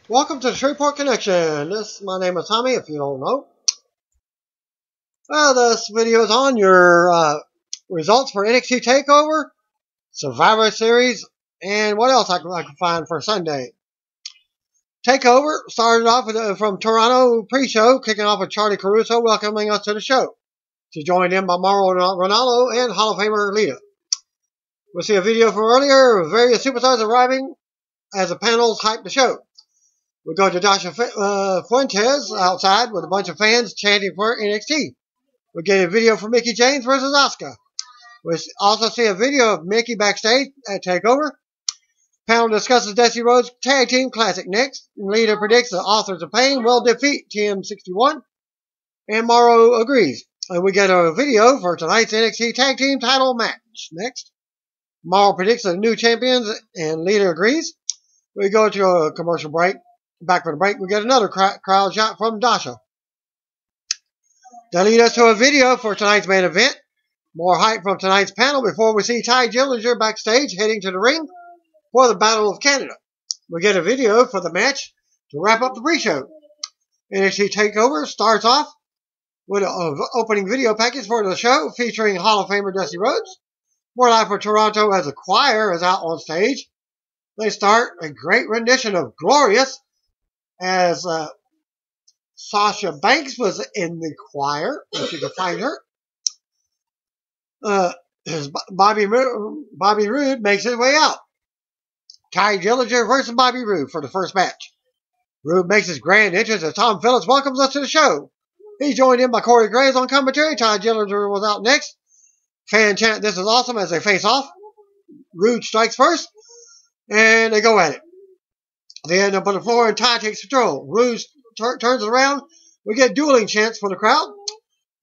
Welcome to the Shreveport Connection. My name is Tommy, if you don't know. Well, this video is on your results for NXT TakeOver, Survivor Series, and what else I can find for Sunday. TakeOver started off from Toronto pre-show, kicking off with Charlie Caruso welcoming us to the show. She's joined in by Mauro Ronaldo and Hall of Famer Lita. We'll see a video from earlier of various superstars arriving as the panels hype the show. We go to Dasha Fuentes outside with a bunch of fans chanting for NXT. We get a video from Mickie James versus Asuka. We also see a video of Mickie backstage at TakeOver. Panel discusses Dusty Rhodes Tag Team Classic next. Lita predicts the Authors of Pain will defeat TM61. And Mauro agrees. And we get a video for tonight's NXT Tag Team title match next. Mauro predicts the new champions and Lita agrees. We go to a commercial break. Back for the break, we get another crowd shot from Dasha. That leads us to a video for tonight's main event. More hype from tonight's panel before we see Ty Dillinger backstage heading to the ring for the Battle of Canada. We get a video for the match to wrap up the pre-show. NXT TakeOver starts off with an opening video package for the show featuring Hall of Famer Dusty Rhodes. More live for Toronto as the choir is out on stage. They start a great rendition of Glorious as Sasha Banks was in the choir, if you can find her. As Bobby Roode makes his way out. Ty Dillinger versus Bobby Roode for the first match. Roode makes his grand entrance as Tom Phillips welcomes us to the show. He's joined in by Corey Graves on commentary. Ty Dillinger was out next. Fan chant, "This is awesome," as they face off. Roode strikes first, and they go at it. They end up on the floor, and Ty takes control. Roode turns around. We get dueling chants from the crowd.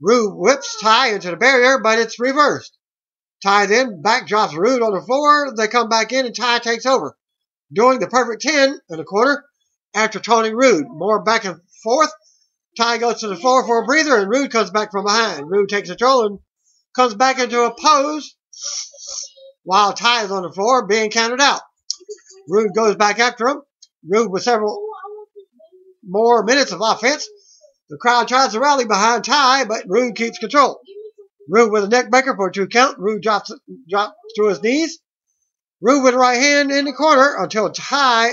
Roode whips Ty into the barrier, but it's reversed. Ty then backdrops Roode on the floor. They come back in, and Ty takes over, doing the perfect 10 and a quarter after taunting Roode. More back and forth. Ty goes to the floor for a breather, and Roode comes back from behind. Roode takes control and comes back into a pose while Ty is on the floor being counted out. Roode goes back after him. Roode with several more minutes of offense. The crowd tries to rally behind Ty, but Roode keeps control. Roode with a neck breaker for a 2 count. Roode drops to his knees. Roode with a right hand in the corner until Ty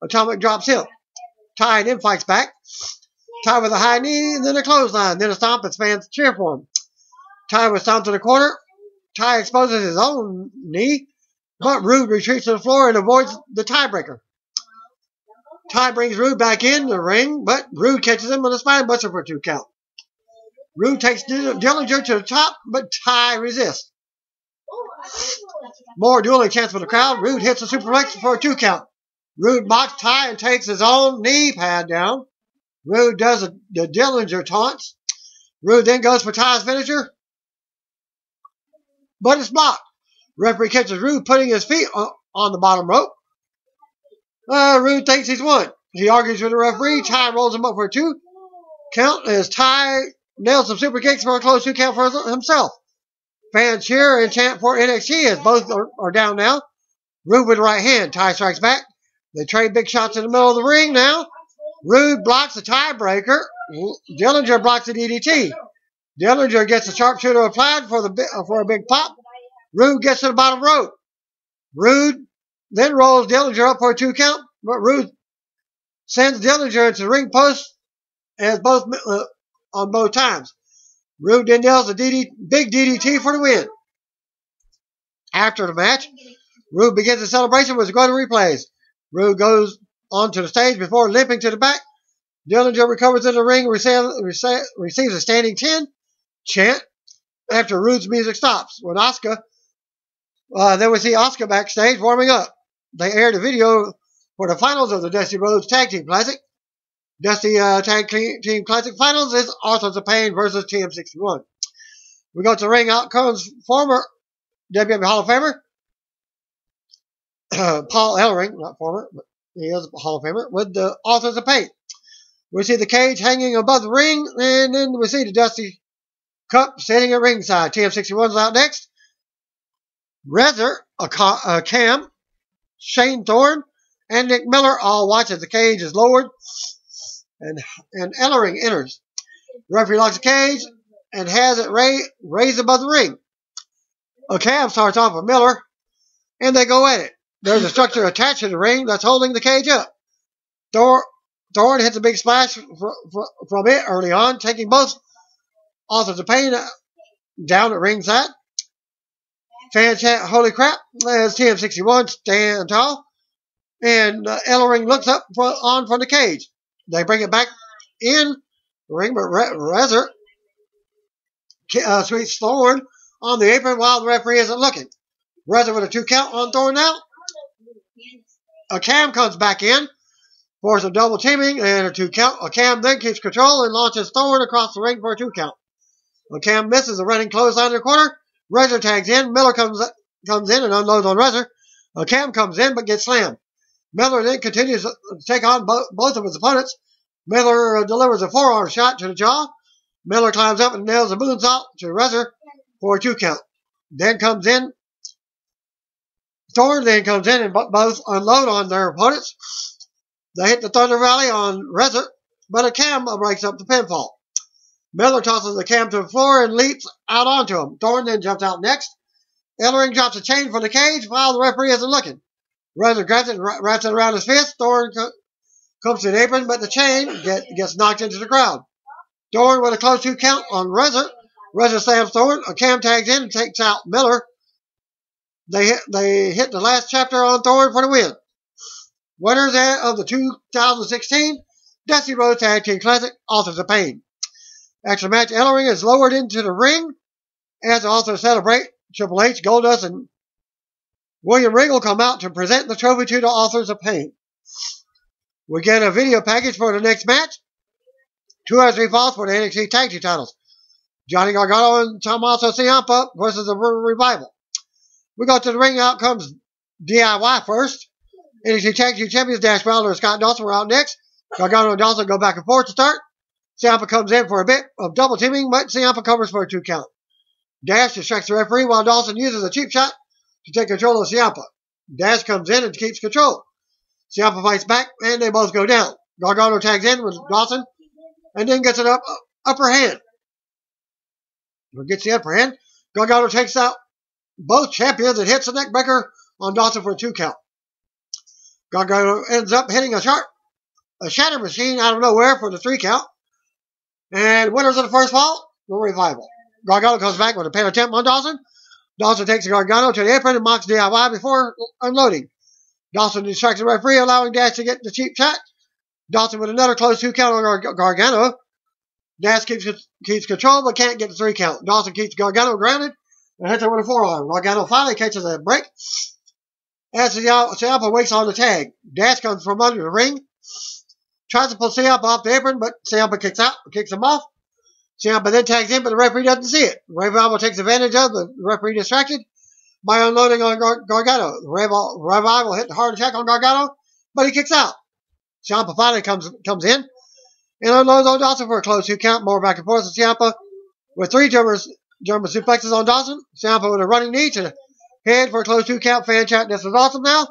Atomic drops him. Ty then fights back. Ty with a high knee, and then a clothesline, then a stomp as fans cheer for him. Ty was stomped to the corner. Ty exposes his own knee, but Roode retreats to the floor and avoids the tiebreaker. Ty brings Roode back in the ring, but Roode catches him with a spine buster for a 2 count. Roode takes Dillinger to the top, but Ty resists. More dueling chants for the crowd. Roode hits a superplex for a 2 count. Roode mocks Ty and takes his own knee pad down. Roode does the Dillinger taunts. Roode then goes for Ty's finisher, but it's blocked. Referee catches Roode putting his feet on the bottom rope. Roode thinks he's won. He argues with the referee. Ty rolls him up for a 2 count as Ty nails some super kicks for a close 2 count for himself. Fans cheer and chant for NXT as both are down now. Roode with the right hand. Ty strikes back. They trade big shots in the middle of the ring now. Roode blocks the tiebreaker. Dillinger blocks the DDT. Dillinger gets the sharpshooter applied for a big pop. Roode gets to the bottom rope. Roode then rolls Dillinger up for a 2 count, but Roode sends Dillinger into the ring post as on both times. Roode then nails the big DDT for the win. After the match, Roode begins the celebration with going to replays. Roode goes onto the stage before limping to the back. Dillinger recovers in the ring, receives a standing 10 chant after Roode's music stops. With Asuka, then we see Asuka backstage warming up. They aired a video for the finals of the Dusty Rhodes Tag Team Classic. Dusty Tag Team Classic Finals is Authors of Pain versus TM61. We go to the ring. Out comes former WWE Hall of Famer Paul Ellering, not former, but he is a Hall of Famer, with the Authors of Pain. We see the cage hanging above the ring, and then we see the Dusty Cup sitting at ringside. TM61 is out next. Rezar, Cam, Shane Thorne, and Nick Miller all watch as the cage is lowered, and Ellering enters. The referee locks the cage and has it raised above the ring. A cam starts off with Miller, and they go at it. There's a structure attached to the ring that's holding the cage up. Thorne hits a big splash from it early on, taking both Authors of Pain down at ringside. Fans chant, "Holy crap," as TM61 stand tall, and Ellering looks up from the cage. They bring it back in the ring, but Rezzer sweeps Thorne on the apron while the referee isn't looking. Rezzer with a 2 count on Thorne now. A cam comes back in for some double teaming and a 2 count. A cam then keeps control and launches Thorne across the ring for a 2 count. A cam misses a running clothesline in the corner. Rezzer tags in. Miller comes in and unloads on Rezzer. A cam comes in but gets slammed. Miller then continues to take on both of his opponents. Miller delivers a forearm shot to the jaw. Miller climbs up and nails a moonsault to Rezzer for a 2 count. Then comes in. Thorne then comes in and both unload on their opponents. They hit the Thunder Valley on Rezzer, but a cam breaks up the pinfall. Miller tosses the cam to the floor and leaps out onto him. Thorne then jumps out next. Ellering drops a chain from the cage while the referee isn't looking. Rezzer grabs it and wraps it around his fist. Thorne comes to the apron, but the chain gets knocked into the crowd. Thorne with a close 2 count on Rezzer. Rezzer slams Thorne. A cam tags in and takes out Miller. They hit the last chapter on Thorne for the win. Winners of the 2016 Dusty Rhodes Tag Team Classic, Authors of Pain. After the match, Ellering is lowered into the ring. As the Authors celebrate, Triple H, Goldust, and William Regal come out to present the trophy to the Authors of Pain. We get a video package for the next match. 2 out of 3 falls for the NXT Tag Team titles. Johnny Gargano and Tommaso Ciampa versus the Revival. We go to the ring. Out comes DIY first. NXT Tag Team Champions Dash Wilder and Scott Dawson were out next. Gargano and Dawson go back and forth to start. Ciampa comes in for a bit of double teaming, but Ciampa covers for a 2 count. Dash distracts the referee while Dawson uses a cheap shot to take control of Ciampa. Dash comes in and keeps control. Ciampa fights back, and they both go down. Gargano tags in with Dawson, and then gets an upper hand. Gets the upper hand. Gargano takes out both champions and hits a neck breaker on Dawson for a 2 count. Gargano ends up hitting a shatter machine out of nowhere for the 3 count. And winners of the first fall, the Revival. Gargano comes back with a pin attempt on Dawson. Dawson takes Gargano to the apron and mocks DIY before unloading. Dawson distracts the referee, allowing Dash to get the cheap shot. Dawson with another close 2 count on Gargano. Dash keeps control but can't get the 3 count. Dawson keeps Gargano grounded and hits him with a forearm. Gargano finally catches a break. As Ciampa wakes on the tag, Dash comes from under the ring. Tries to pull Ciampa off the apron, but Ciampa kicks him off. Ciampa then tags in, but the referee doesn't see it. Revival takes advantage of the referee distracted by unloading on Gargano. Revival hit the hard attack on Gargano, but he kicks out. Ciampa finally comes in and unloads on Dawson for a close 2 count. More back and forth with Ciampa with 3 German suplexes on Dawson. Ciampa with a running knee to the head for a close 2 count. Fan chat, this is awesome now.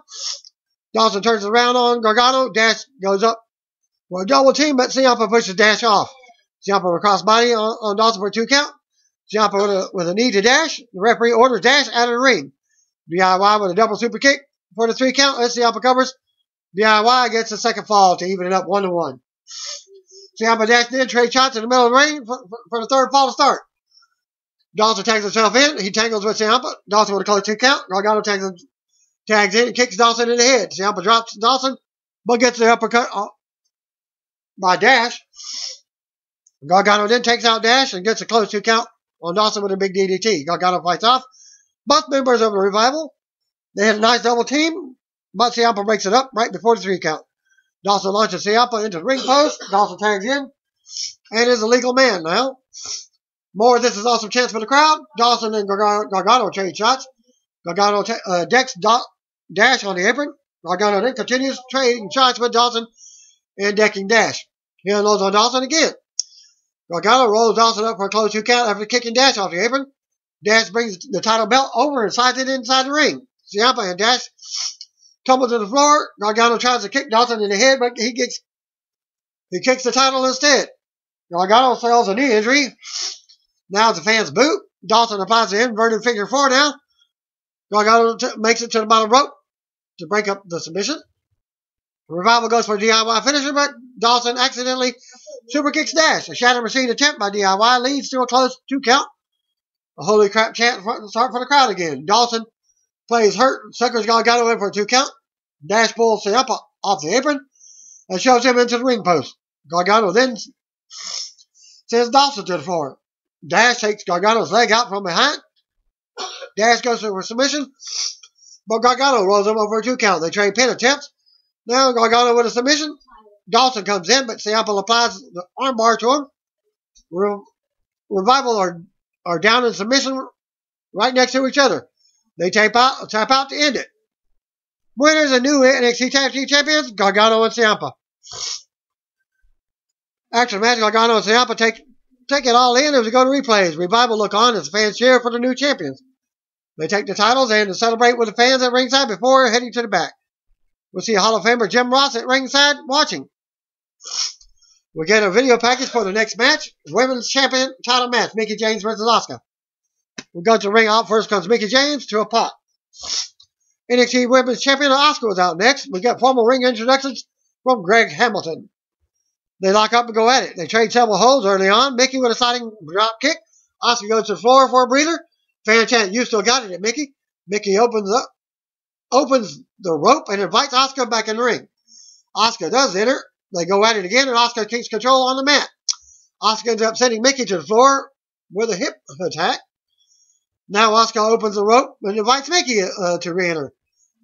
Dawson turns around on Gargano. Dash goes up for a double team, but Ciampa pushes Dash off. Ciampa with a crossbody on Dawson for a 2 count. Ciampa with a knee to Dash. The referee orders Dash out of the ring. DIY with a double super kick for the 3 count. As Ciampa covers, DIY gets the second fall to even it up 1-1. Ciampa Dash then trade shots in the middle of the ring for the 3rd fall to start. Dawson tags himself in. He tangles with Ciampa. Dawson with a close 2 count. Gargano tags in and kicks Dawson in the head. Ciampa drops Dawson, but gets the uppercut by Dash. Gargano then takes out Dash and gets a close 2 count on Dawson with a big DDT. Gargano fights off both members of the Revival. They had a nice double team, but Ciampa breaks it up right before the 3 count. Dawson launches Ciampa into the ring post. Dawson tags in and is a legal man now. More This Is Awesome chance for the crowd. Dawson and Gargano trade shots. Gargano decks Dash on the apron. Gargano then continues trading shots with Dawson and decking Dash. He unloads on Dawson again. Gargano rolls Dawson up for a close 2 count after kicking Dash off the apron. Dash brings the title belt over and slides it inside the ring. Ciampa and Dash tumbles to the floor. Gargano tries to kick Dawson in the head, but he kicks the title instead. Gargano sells a knee injury. Now it's a fan's boot. Dawson applies the inverted figure 4 now. Gargano makes it to the bottom rope to break up the submission. Revival goes for a DIY finisher, but Dawson accidentally super kicks Dash. A Shatter Machine attempt by DIY leads to a close 2 count. A holy crap chant start for the crowd again. Dawson plays hurt, suckers Gargano in for a 2 count. Dash pulls him up off the apron and shoves him into the ring post. Gargano then sends Dawson to the floor. Dash takes Gargano's leg out from behind. Dash goes for a submission, but Gargano rolls him over a 2 count. They trade pin attempts. Now Gargano with a submission. Dawson comes in, but Ciampa applies the armbar to him. Revival are down in submission right next to each other. They tap out to end it. Winners and new NXT Tag Team Champions, Gargano and Ciampa. After the match, Gargano and Ciampa take it all in as we go to replays. Revival look on as the fans cheer for the new champions. They take the titles and to celebrate with the fans at ringside before heading to the back. We'll see Hall of Famer Jim Ross at ringside watching. We get a video package for the next match. Women's Champion title match. Mickie James versus Asuka. We go to ring out. First comes Mickie James to a pop. NXT Women's Champion Asuka was out next. We get formal ring introductions from Greg Hamilton. They lock up and go at it. They trade several holds early on. Mickie with a sliding drop kick. Asuka goes to the floor for a breather. Fan chant, you still got it at Mickie. Mickie opens the rope and invites Asuka back in the ring. Asuka does enter. They go at it again, and Asuka keeps control on the mat. Asuka ends up sending Mickie to the floor with a hip attack. Now Asuka opens the rope and invites Mickie to re-enter.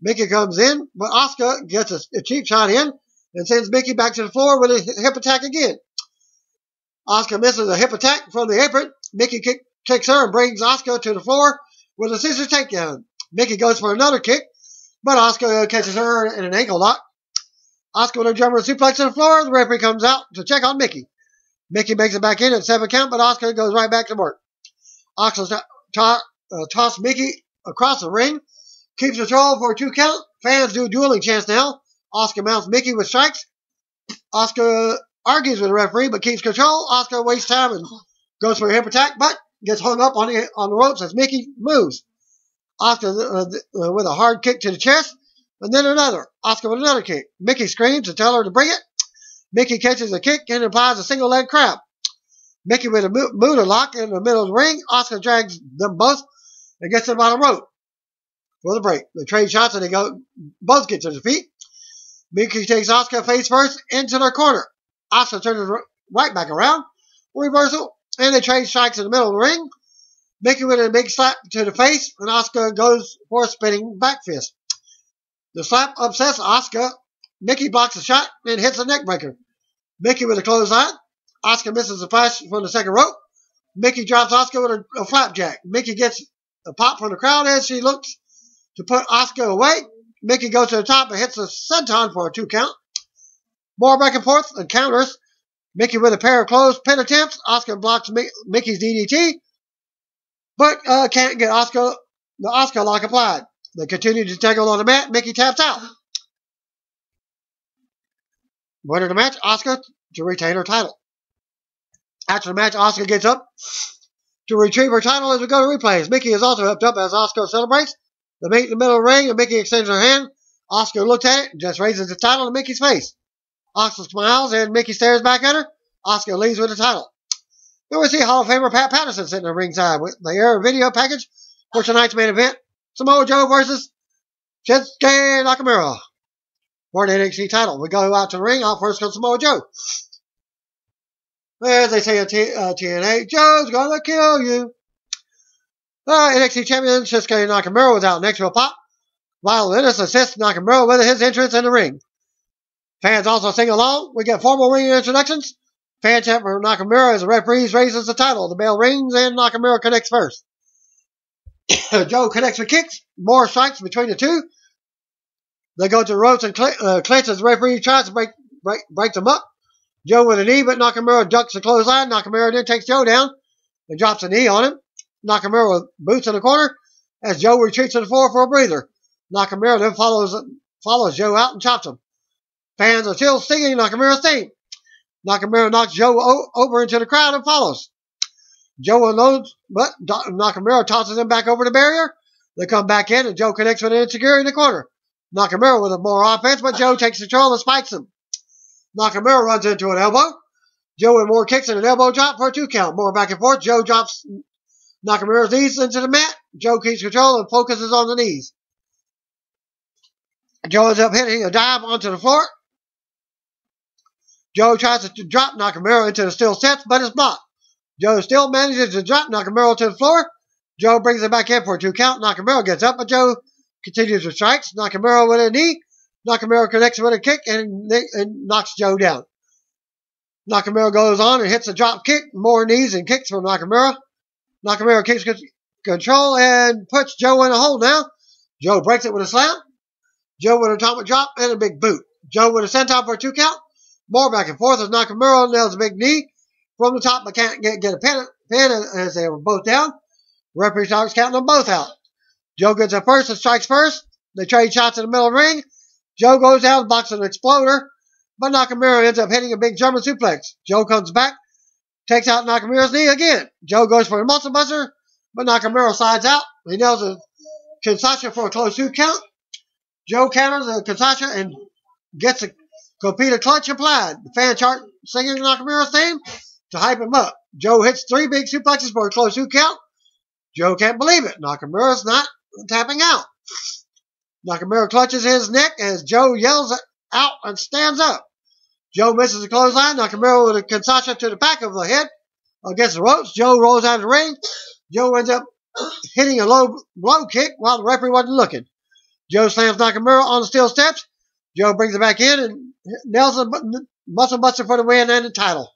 Mickie comes in, but Asuka gets a cheap shot in and sends Mickie back to the floor with a hip attack again. Asuka misses a hip attack from the apron. Mickie kicks her and brings Asuka to the floor with a scissors takedown. Mickie goes for another kick, but Asuka catches her in an ankle lock. Asuka with a German suplex to the floor. The referee comes out to check on Mickie. Mickie makes it back in at 7 count, but Asuka goes right back to work. Asuka tosses Mickie across the ring. Keeps control for a 2 count. Fans do dueling chants now. Asuka mounts Mickie with strikes. Asuka argues with the referee, but keeps control. Asuka wastes time and goes for a hip attack, but gets hung up on the ropes as Mickie moves. Asuka with a hard kick to the chest, and then another. Asuka with another kick. Mickie screams to tell her to bring it. Mickie catches a kick and applies a single leg crab. Mickie with a Muda lock in the middle of the ring. Asuka drags them both and gets them on the rope for the break. They trade shots and both get to their feet. Mickie takes Asuka face first into their corner. Asuka turns right back around. Reversal. And they trade strikes in the middle of the ring. Mickie with a big slap to the face, and Asuka goes for a spinning back fist. The slap upsets Asuka. Mickie blocks the shot and hits a neck breaker. Mickie with a clothesline. Asuka misses the flash from the second rope. Mickie drops Asuka with a flapjack. Mickie gets a pop from the crowd as she looks to put Asuka away. Mickie goes to the top and hits a senton for a 2 count. More back and forth and counters. Mickie with a pair of closed pin attempts. Asuka blocks Mickey's DDT, but can't get the Asuka lock applied. They continue to tangle on the mat. Mickie taps out. Winner of the match, Asuka to retain her title. After the match, Asuka gets up to retrieve her title as we go to replays. Mickie is also helped up as Asuka celebrates. They meet in the middle of the ring and Mickie extends her hand. Asuka looks at it and just raises the title to Mickey's face. Asuka smiles and Mickie stares back at her. Asuka leaves with the title. Then we see Hall of Famer Pat Patterson sitting at ringside with the air video package for tonight's main event. Samoa Joe versus Shinsuke Nakamura for the NXT title. We go out to the ring. Out first comes Samoa Joe. As they say on TNA, Joe's gonna kill you. NXT champion Shinsuke Nakamura was out next to a pop. Violinist assists Nakamura with his entrance in the ring. Fans also sing along. We get formal ring introductions. Fan chant for Nakamura as the referee raises the title. The bell rings and Nakamura connects first. Joe connects with kicks. More strikes between the two. They go to the ropes and clinch as the referee tries to break them up. Joe with a knee, but Nakamura ducks the clothesline. Nakamura then takes Joe down and drops a knee on him. Nakamura with boots in the corner as Joe retreats to the floor for a breather. Nakamura then follows follows Joe out and chops him. Fans are still singing Nakamura's theme. Nakamura knocks Joe over into the crowd and follows. Joe unloads, but Nakamura tosses him back over the barrier. They come back in, and Joe connects with an insecure in the corner. Nakamura with more offense, but Joe takes control and spikes him. Nakamura runs into an elbow. Joe with more kicks and an elbow drop for a 2 count. More back and forth. Joe drops Nakamura's knees into the mat. Joe keeps control and focuses on the knees. Joe ends up hitting a dive onto the floor. Joe tries to drop Nakamura into the steel steps, but it's blocked. Joe still manages to drop Nakamura to the floor. Joe brings it back in for a 2 count. Nakamura gets up, but Joe continues to strikes. Nakamura with a knee. Nakamura connects with a kick and knocks Joe down. Nakamura goes on and hits a drop kick. More knees and kicks from Nakamura. Nakamura keeps control and puts Joe in a hole now. Joe breaks it with a slam. Joe with an atomic drop and a big boot. Joe with a senton for a 2 count. More back and forth as Nakamura nails a big knee from the top but can't get a pin as they were both down. Referee starts counting them both out. Joe gets up first and strikes first. They trade shots in the middle of the ring. Joe goes down and blocks an exploder, but Nakamura ends up hitting a big German suplex. Joe comes back, takes out Nakamura's knee again. Joe goes for a muscle buster, but Nakamura slides out. He nails a Kinshasa for a close 2 count. Joe counters the Kinshasa and gets a Copita clutch applied. The fan chart singing Nakamura's theme to hype him up. Joe hits 3 big suplexes for a close 2 count. Joe can't believe it. Nakamura's not tapping out. Nakamura clutches his neck as Joe yells out and stands up. Joe misses a clothesline. Nakamura with a Kinshasa to the back of the head against the ropes. Joe rolls out of the ring. Joe ends up hitting a low blow kick while the referee wasn't looking. Joe slams Nakamura on the steel steps. Joe brings it back in and nails a muscle buster for the win and the title.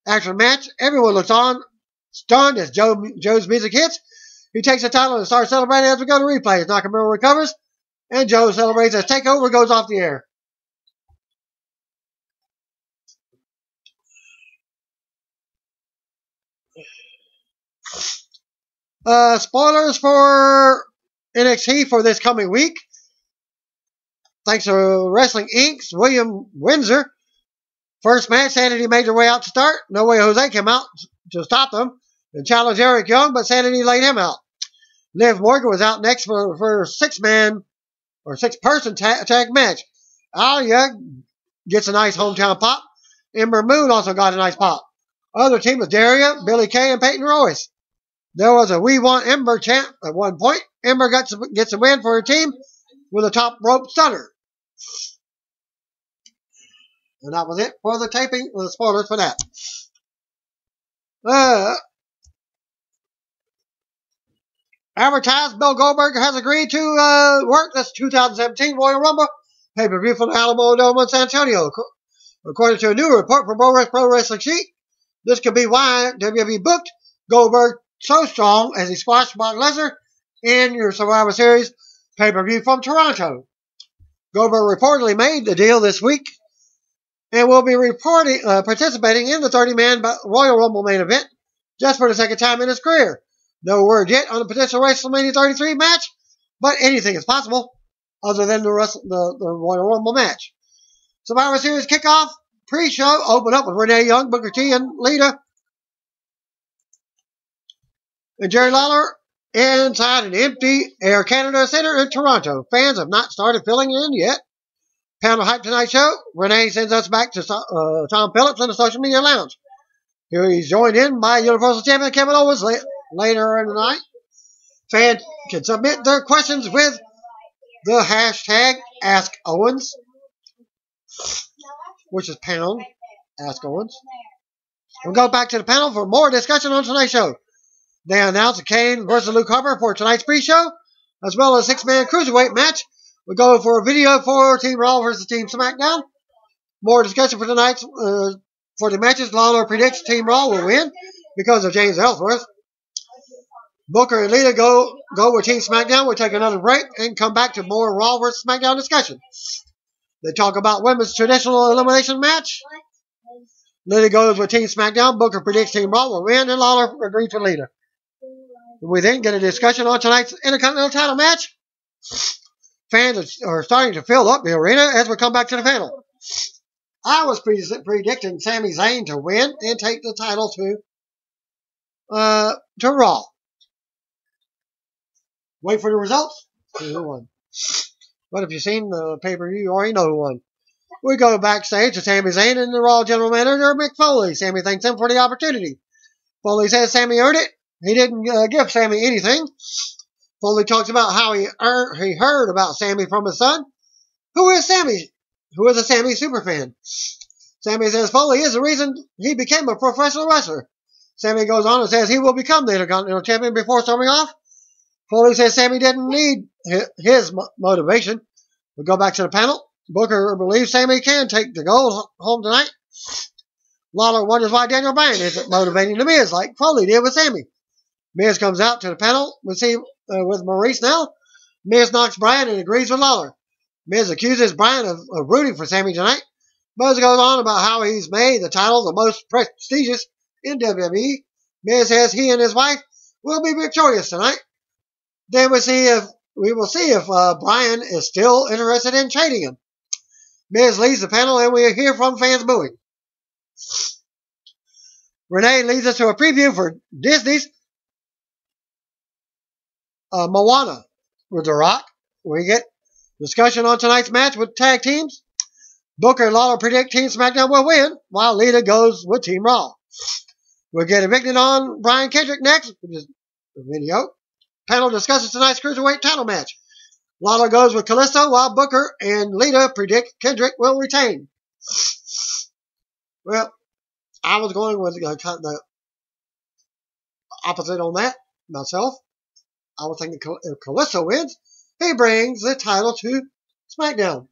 After the match, everyone looks on, stunned as Joe's music hits. He takes the title and starts celebrating as we go to replay. Nakamura recovers, and Joe celebrates as Takeover goes off the air. Spoilers for NXT for this coming week. Thanks to Wrestling Inc.'s William Windsor. First match, Sanity made their way out to start. No Way Jose came out to stop them and challenged Eric Young, but Sanity laid him out. Liv Morgan was out next for a 6-man or 6-person tag match. Alia gets a nice hometown pop. Ember Moon also got a nice pop. Other team was Daria, Billie Kay, and Peyton Royce. There was a We Want Ember chant at one point. Ember gets a win for her team with a top rope stunner. And that was it for the taping, the spoilers for that. Advertised, Bill Goldberg has agreed to work this 2017 Royal Rumble pay-per-view from the Alamo Dome in San Antonio. According to a new report from Pro Wrestling Sheet, this could be why WWE booked Goldberg so strong as he squashed Brock Lesnar in your Survivor Series pay-per-view from Toronto. Goldberg reportedly made the deal this week and will be participating in the 30-man Royal Rumble main event just for the second time in his career. No word yet on a potential WrestleMania 33 match, but anything is possible other than the Royal Rumble match. Survivor Series kickoff pre-show opened up with Renee Young, Booker T, and Lita, and Jerry Lawler inside an empty Air Canada Center in Toronto. Fans have not started filling in yet. Panel Hype Tonight Show. Renee sends us back to Tom Phillips in the social media lounge. Here he's joined in by Universal Champion Kevin Owens later in the night. Fans can submit their questions with the hashtag AskOwens, which is pound Ask Owens. We'll go back to the panel for more discussion on tonight's show. They announced Kane versus Luke Harper for tonight's pre-show, as well as a 6-man cruiserweight match. We'll go for a video for Team Raw versus Team SmackDown. More discussion for tonight's for the matches. Lawler predicts Team Raw will win because of James Ellsworth. Booker and Lita go with Team SmackDown. We'll take another break and come back to more Raw versus SmackDown discussion. They talk about women's traditional elimination match. Lita goes with Team SmackDown. Booker predicts Team Raw will win, and Lawler agrees with Lita. We then get a discussion on tonight's Intercontinental title match. Fans are starting to fill up the arena as we come back to the panel. I was predicting Sami Zayn to win and take the title to Raw. Wait for the results. See who won. But if you've seen the pay-per-view, you already know who won. We go backstage to Sami Zayn and the Raw General Manager, Mick Foley. Sami thanks him for the opportunity. Foley says Sami earned it. He didn't give Sami anything. Foley talks about how he heard about Sami from his son. Who is Sami? Who is a Sami superfan? Sami says Foley is the reason he became a professional wrestler. Sami goes on and says he will become the Intercontinental Champion before storming off. Foley says Sami didn't need his motivation. We go back to the panel. Booker believes Sami can take the gold home tonight. Lawler wonders why Daniel Bryan isn't motivating the Miz like Foley did with Sami. Miz comes out to the panel. We see with Maurice now. Miz knocks Bryan and agrees with Lawler. Miz accuses Bryan of rooting for Sami tonight. Miz goes on about how he's made the title the most prestigious in WWE. Miz says he and his wife will be victorious tonight. Then we will see if Bryan is still interested in trading him. Miz leaves the panel and we hear from fans booing. Renee leads us to a preview for Disney's Moana with The Rock. We get discussion on tonight's match with tag teams. Booker and Lawler predict Team SmackDown will win, while Lita goes with Team Raw. We'll get evicted on Brian Kendrick next, which is the video. Panel discusses tonight's Cruiserweight title match. Lawler goes with Kalisto, while Booker and Lita predict Kendrick will retain. Well, I was going with the opposite on that myself. I was thinking if Kalisto wins, he brings the title to SmackDown,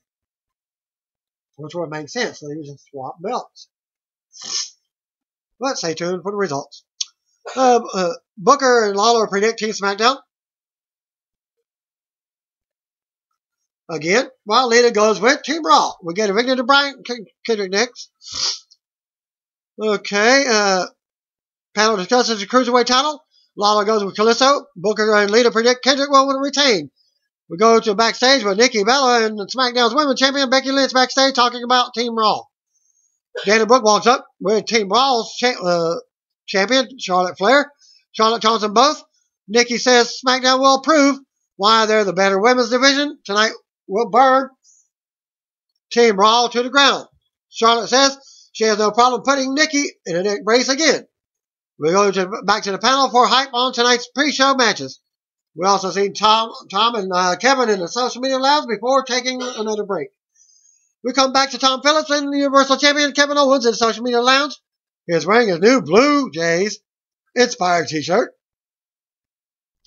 which would make sense. They would just swap belts. But stay tuned for the results. Booker and Lawler predict Team SmackDown. Again, while Lita goes with Team Raw. We get evicted to Brian Kendrick next. Okay, panel discusses the Cruiserweight title. Lawler goes with Kalisto. Booker and Lita predict Kendrick will retain. We go to backstage with Nikki Bella and SmackDown's Women's Champion Becky Lynch backstage talking about Team Raw. Dana Brooke walks up with Team Raw's champion, Charlotte Flair. Charlotte taunts them both. Nikki says SmackDown will prove why they're the better women's division. Tonight will burn Team Raw to the ground. Charlotte says she has no problem putting Nikki in a neck brace again. We go back to the panel for hype on tonight's pre-show matches. We also see Tom and Kevin in the social media lounge before taking another break. We come back to Tom Phillips and the Universal Champion Kevin Owens in the social media lounge. He is wearing his new Blue Jays inspired t-shirt.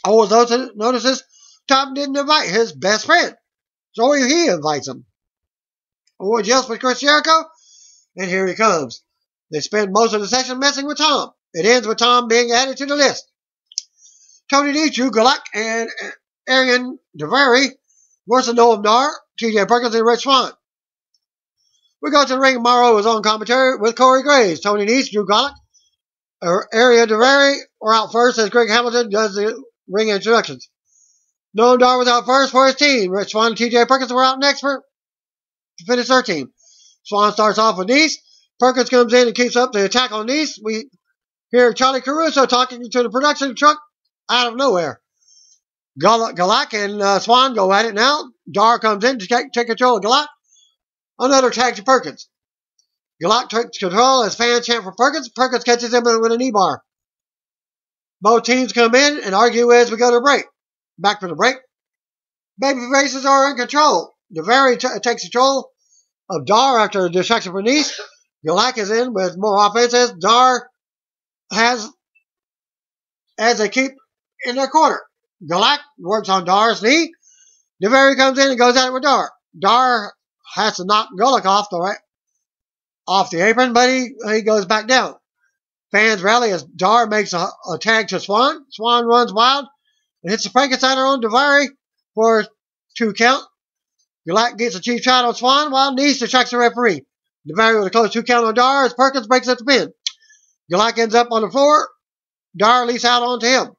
Owens notices Tom didn't invite his best friend, so he invites him. Owens yells for Chris Jericho, and here he comes. They spend most of the session messing with Tom. It ends with Tom being added to the list. Tony D, Drew Gulak, and Arian Daivari versus Noam Dar, TJ Perkins, and Rich Swann. We go to the ring. Morrow is on commentary with Corey Graves. Tony Nese, Drew Gulak, Arian Daivari are out first as Greg Hamilton does the ring introductions. Noam Dar was out first for his team. Rich Swann and TJ Perkins were out next to finish their team. Swann starts off with Nese. Perkins comes in and keeps up the attack on Nese. We hear Charlie Caruso talking to the production truck out of nowhere. Gulak and Swann go at it now. Dar comes in to take control of Gulak. Another tag to Perkins. Gulak takes control as fans chant for Perkins. Perkins catches him with a knee bar. Both teams come in and argue as we go to break. Back from the break. Baby faces are in control. Daivari takes control of Dar after a distraction for Nese. Gulak is in with more offense as Dar has as they keep in their corner. Gulak works on Dar's knee. Daivari comes in and goes at it with Dar. Dar has to knock Gulak off the apron, but he goes back down. Fans rally as Dar makes a tag to Swann. Swann runs wild and hits the Frankensteiner on Daivari for a 2 count. Gulak gets a cheap shot on Swann while Nese distracts the referee. Daivari with a close 2 count on Dar as Perkins breaks up the pin. Gulak ends up on the floor. Dar leaps out onto him.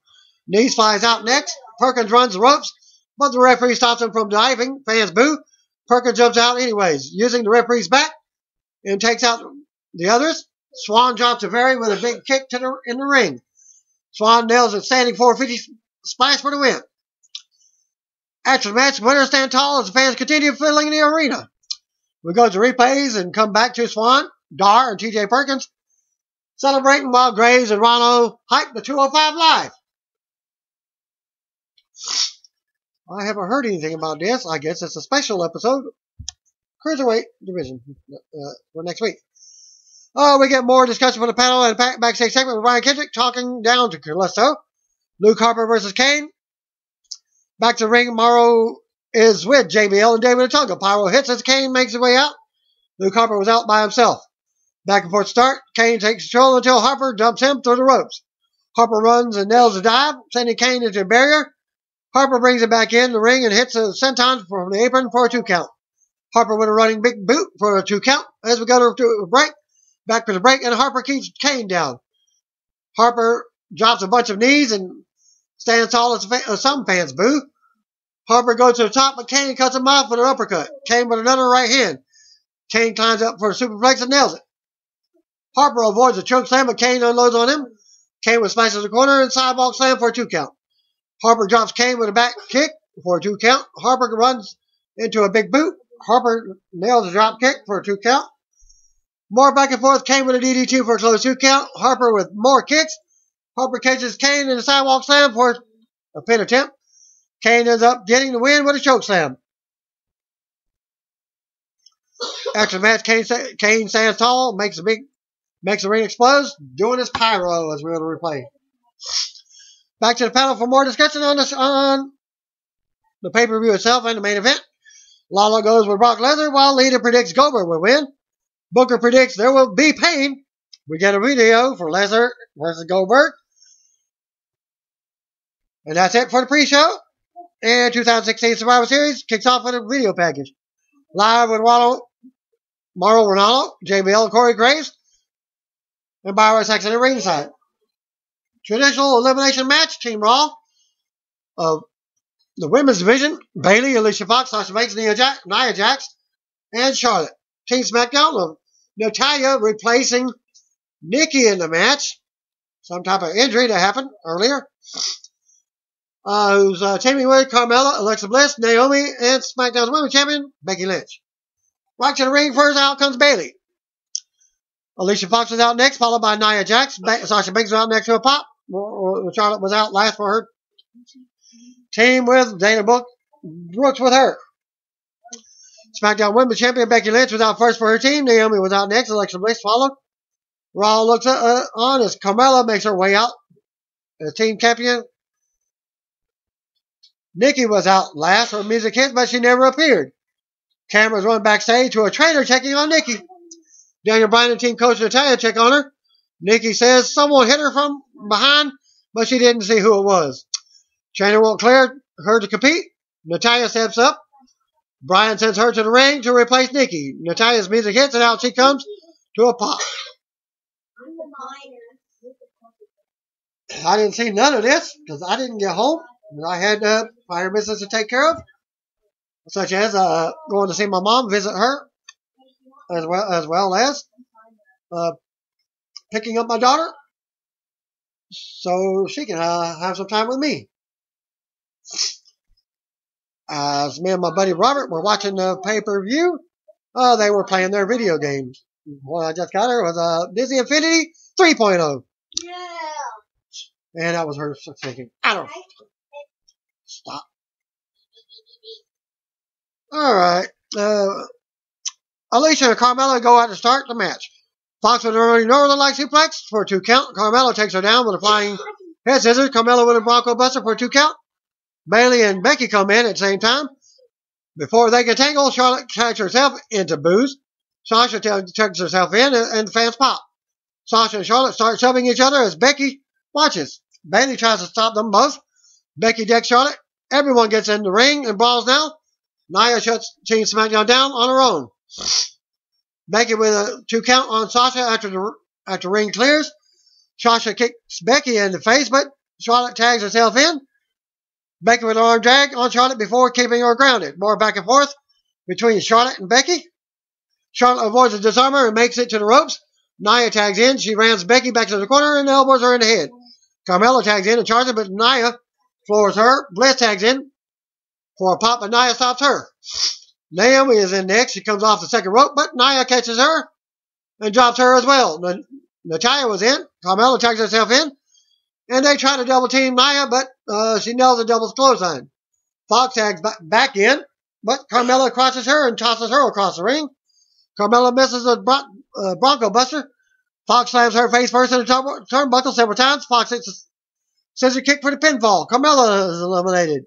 Nese flies out next. Perkins runs the ropes. but the referee stops him from diving. Fans boo. Perkins jumps out anyways, using the referee's back and takes out the others. Swan drops a Very with a big kick in the ring. Swan nails a standing 450 splash for the win. After the match, winners stand tall as the fans continue filling the arena. We go to replays and come back to Swan, Dar, and TJ Perkins celebrating while Graves and Ronald hype the 205 Live. I haven't heard anything about this. I guess it's a special episode. Cruiserweight division for next week. Oh, we get more discussion from the panel and backstage segment with Ryan Kendrick talking down to Kalisto. Luke Harper versus Kane. Back to the ring, Morrow is with JBL and David Otunga. Pyro hits as Kane makes his way out. Luke Harper was out by himself. Back and forth start. Kane takes control until Harper dumps him through the ropes. Harper runs and nails a dive, sending Kane into a barrier. Harper brings him back in the ring and hits a senton from the apron for a 2 count. Harper with a running big boot for a 2 count. As we go to a break, back for the break, and Harper keeps Kane down. Harper drops a bunch of knees and stands tall as some fans boo. Harper goes to the top, but Kane cuts him off with an uppercut. Kane with another right hand. Kane climbs up for a superplex and nails it. Harper avoids a choke slam, but Kane unloads on him. Kane with smashes the corner and sidewalk slam for a 2 count. Harper drops Kane with a back kick for a 2 count. Harper runs into a big boot. Harper nails a drop kick for a 2 count. More back and forth. Kane with a DDT for a close 2 count. Harper with more kicks. Harper catches Kane in a sidewalk slam for a pin attempt. Kane ends up getting the win with a choke slam. After the match, Kane stands tall, makes the ring explode, doing his pyro as we're going to replay. Back to the panel for more discussion on the pay-per-view itself and the main event. Lawler goes with Brock Lesnar while Lita predicts Goldberg will win. Booker predicts there will be pain. We get a video for Lesnar versus Goldberg. And that's it for the pre-show. And 2016 Survivor Series kicks off with a video package. Live with Mauro Ronaldo, JBL, and Corey Graves, and Byron Saxon at ringside. Traditional elimination match, Team Raw of the women's division, Bayley, Alicia Fox, Sasha Banks, Nia Jax, and Charlotte. Team SmackDown of Natalya replacing Nikki in the match. Some type of injury that happened earlier. Who's teaming with Carmella, Alexa Bliss, Naomi, and SmackDown's Women's Champion, Becky Lynch. Right to the ring first, out comes Bayley. Alicia Fox was out next, followed by Nia Jax. Sasha Banks was out next to a pop. Charlotte was out last for her team with Dana Brooks with her. SmackDown Women's Champion Becky Lynch was out first for her team. Naomi was out next. Alexa Bliss followed. Raw looks on as Carmella makes her way out as team champion. Nikki was out last. Her music hit, but she never appeared. Cameras run backstage to a trainer checking on Nikki. Daniel Bryan and team coach Natalya check on her. Nikki says someone hit her from behind, but she didn't see who it was. Trainer won't clear her to compete. Natalya steps up. Bryan sends her to the ring to replace Nikki. Natalya's music hits, and out she comes to a pop. I didn't see none of this because I didn't get home. I had prior business to take care of, such as going to see my mom, visit her, as well as picking up my daughter so she can have some time with me. As me and my buddy Robert were watching the pay-per-view, they were playing their video games. What I just got her was Disney Infinity 3.0. Yeah. And that was her thinking, I don't know. Stop. Alright. Alicia and Carmella go out to start the match. Fox with an early Northern-like suplex for a 2 count. Carmella takes her down with a flying head scissors. Carmella with a Bronco Buster for a 2 count. Bayley and Becky come in at the same time. Before they can tangle, Charlotte tags herself into booze. Sasha tucks herself in and the fans pop. Sasha and Charlotte start shoving each other as Becky watches. Bayley tries to stop them both. Becky decks Charlotte. Everyone gets in the ring and brawls now. Nia shuts Team SmackDown down on her own. Becky with a 2 count on Sasha after ring clears. Sasha kicks Becky in the face, but Charlotte tags herself in. Becky with an arm drag on Charlotte before keeping her grounded. More back and forth between Charlotte and Becky. Charlotte avoids the disarmer and makes it to the ropes. Nia tags in. She rams Becky back to the corner and elbows her in the head. Carmella tags in and charges, but Nia floors her. Bliss tags in for a pop, but Nia stops her. Naomi is in next. She comes off the second rope, but Nia catches her and drops her as well. Natalya was in. Carmella tags herself in. And they try to double team Nia, but she nails a double clothesline. Fox tags back in, but Carmella crosses her and tosses her across the ring. Carmella misses a Bronco Buster. Fox slams her face first in the turnbuckle several times. Fox hits a scissor kick for the pinfall. Carmella is eliminated.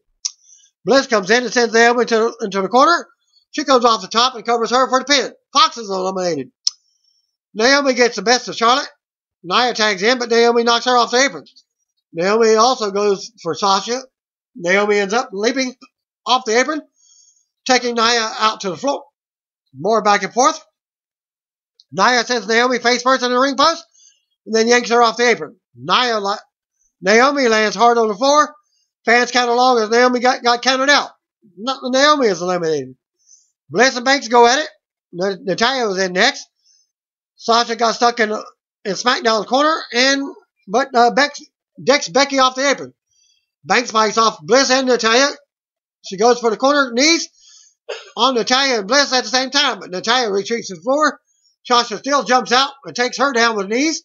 Bliss comes in and sends Naomi into the corner. She comes off the top and covers her for the pin. Fox is eliminated. Naomi gets the best of Charlotte. Nia tags in, but Naomi knocks her off the apron. Naomi also goes for Sasha. Naomi ends up leaping off the apron, taking Nia out to the floor. More back and forth. Nia sends Naomi face first in the ring post, and then yanks her off the apron. Naomi lands hard on the floor. Fans count along as Naomi got counted out. Naomi is eliminated. Bliss and Banks go at it. Natalya was in next. Sasha got stuck in SmackDown's corner, but decks Becky off the apron. Banks bites off Bliss and Natalya. She goes for the corner knees on Natalya and Bliss at the same time, but Natalya retreats to the floor. Sasha still jumps out and takes her down with knees.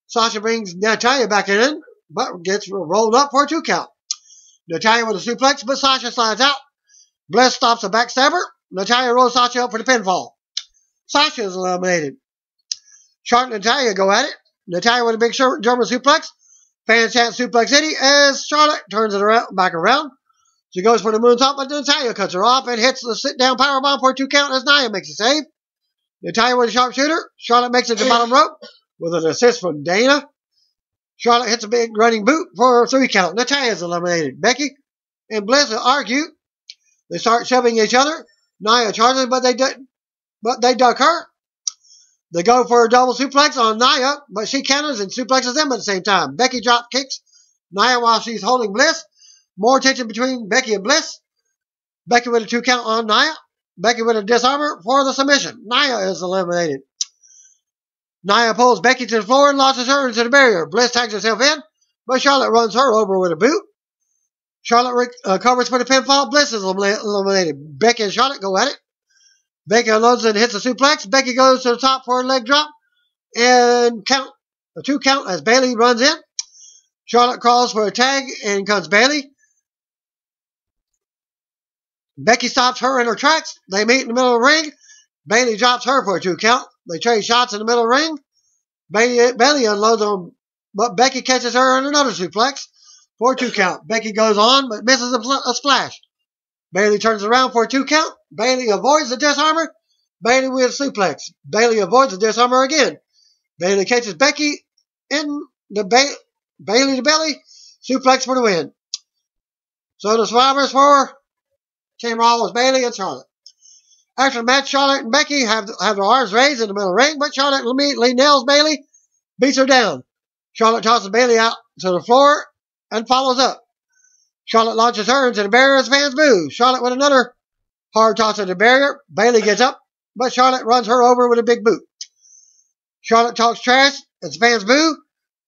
Sasha brings Natalya back in, but gets rolled up for a 2 count. Natalya with a suplex, but Sasha slides out. Bliss stops a backstabber. Natalya rolls Sasha up for the pinfall. Sasha is eliminated. Charlotte and Natalya go at it. Natalya with a big German suplex. Fans chant Suplex City as Charlotte turns it back around. She goes for the moonsault, but Natalya cuts her off and hits the sit-down powerbomb for a 2 count as Nia makes a save. Natalya with a sharpshooter. Charlotte makes it to the bottom rope with an assist from Dana. Charlotte hits a big running boot for a 3 count. Natalya is eliminated. Becky and Bliss argue. They start shoving each other. Nia charges, but they duck her. They go for a double suplex on Nia, but she counters and suplexes them at the same time. Becky drop kicks Nia while she's holding Bliss. More tension between Becky and Bliss. Becky with a 2 count on Nia. Becky with a disarmer for the submission. Nia is eliminated. Nia pulls Becky to the floor and launches her into the barrier. Bliss tags herself in, but Charlotte runs her over with a boot. Charlotte covers for the pinfall. Bliss is eliminated. Becky and Charlotte go at it. Becky unloads and hits a suplex. Becky goes to the top for a leg drop and a 2 count as Bayley runs in. Charlotte crawls for a tag and cuts Bayley. Becky stops her in her tracks. They meet in the middle of the ring. Bayley drops her for a 2 count. They trade shots in the middle of the ring. Bayley unloads them, but Becky catches her in another suplex for a 2 count. Becky goes on, but misses a splash. Bayley turns around for a 2 count. Bayley avoids the disarmer. Bayley with a suplex. Bayley avoids the disarmer again. Bayley catches Becky in the Bayley to belly. Suplex for the win. So the survivors for Team Raw was Bayley and Charlotte. After the match, Charlotte and Becky have their arms raised in the middle of the ring, but Charlotte immediately nails Bayley, beats her down. Charlotte tosses Bayley out to the floor and follows up. Charlotte launches her into the barrier as fans boo. Charlotte with another hard toss at the barrier. Bayley gets up, but Charlotte runs her over with a big boot. Charlotte talks trash as fans boo.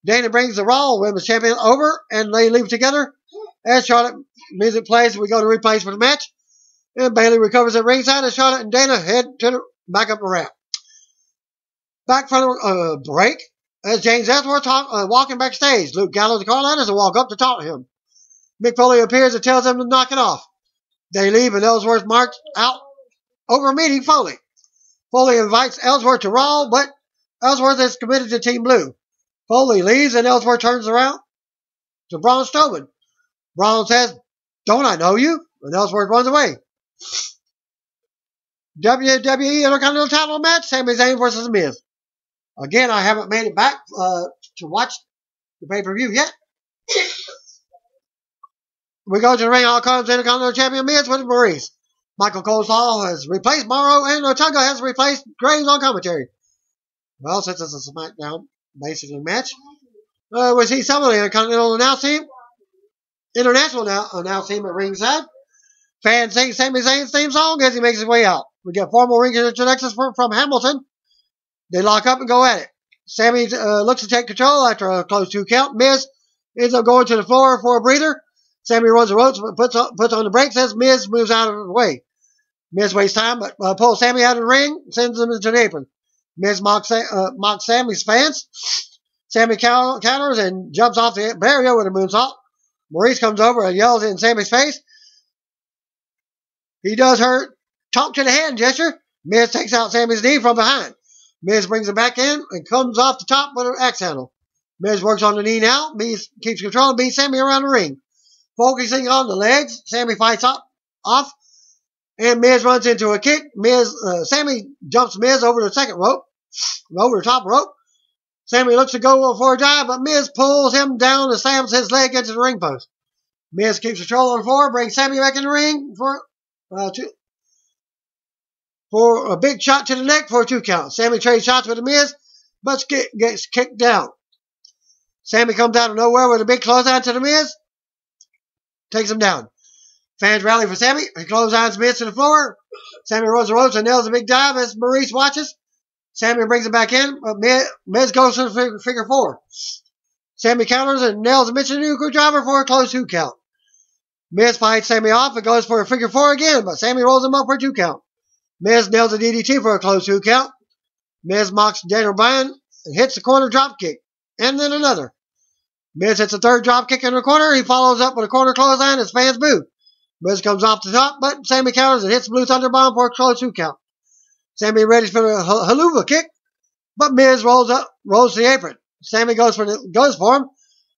Dana brings the Raw Women's Champion over, and they leave together. As Charlotte music plays, we go to replays for the match. And Bayley recovers at ringside as Charlotte and Dana head back up the ramp. Back from the break, as James Ellsworth walking backstage. Luke Gallows and Carl Anderson walk up to talk to him. Mick Foley appears and tells them to knock it off. They leave and Ellsworth marches out over meeting Foley. Foley invites Ellsworth to Raw, but Ellsworth is committed to Team Blue. Foley leaves and Ellsworth turns around to Braun Strowman. Braun says, "Don't I know you?" And Ellsworth runs away. WWE Intercontinental Title match, Sami Zayn versus The Miz. Again, I haven't made it back to watch the pay-per-view yet. We go to the ring. Out comes Intercontinental Champion Miz with Maurice. Michael Coleslaw has replaced Morrow, and Otunga has replaced Graves on commentary. Well, since it's a SmackDown basically match, we see some of the Intercontinental announce team. International announce team at ringside. Fans sing Sami Zayn's theme song as he makes his way out. We get formal ring introductions from Hamilton. They lock up and go at it. Sami looks to take control after a close 2 count. Miz ends up going to the floor for a breather. Sami runs the ropes, puts on the brakes as Miz moves out of the way. Miz wastes time, but pulls Sami out of the ring, sends him into the apron. Miz mocks Sami's fans. Sami counters and jumps off the barrier with a moonsault. Maurice comes over and yells in Sami's face. He does her talk to the hand gesture. Miz takes out Sami's knee from behind. Miz brings him back in and comes off the top with an axe handle. Miz works on the knee now. Miz keeps control and beats Sami around the ring. Focusing on the legs, Sami fights off, and Miz runs into a kick. Sami jumps Miz over the second rope, over the top rope. Sami looks to go for a dive, but Miz pulls him down and slams his leg into the ring post. Miz keeps control on the floor, brings Sami back in the ring for a big shot to the neck for a 2 count. Sami trades shots with the Miz, but gets kicked down. Sami comes out of nowhere with a big clothesline to the Miz, takes him down. Fans rally for Sami. He clotheslines Miz to the floor. Sami rolls the ropes and nails a big dive as Maurice watches. Sami brings him back in, but Miz goes to the figure 4. Sami counters and nails a Michinoku driver for a close 2 count. Miz fights Sami off and goes for a figure 4 again, but Sami rolls him up for a 2 count. Miz nails a DDT for a close 2 count. Miz mocks Daniel Bryan and hits the corner drop kick, and then another. Miz hits a third drop kick in the corner. He follows up with a corner clothesline as fans boo. Miz comes off the top, but Sami counters and hits Blue Thunder Bomb for a close 2 count. Sami ready for the haluva kick, but Miz rolls to the apron. Sami goes for him,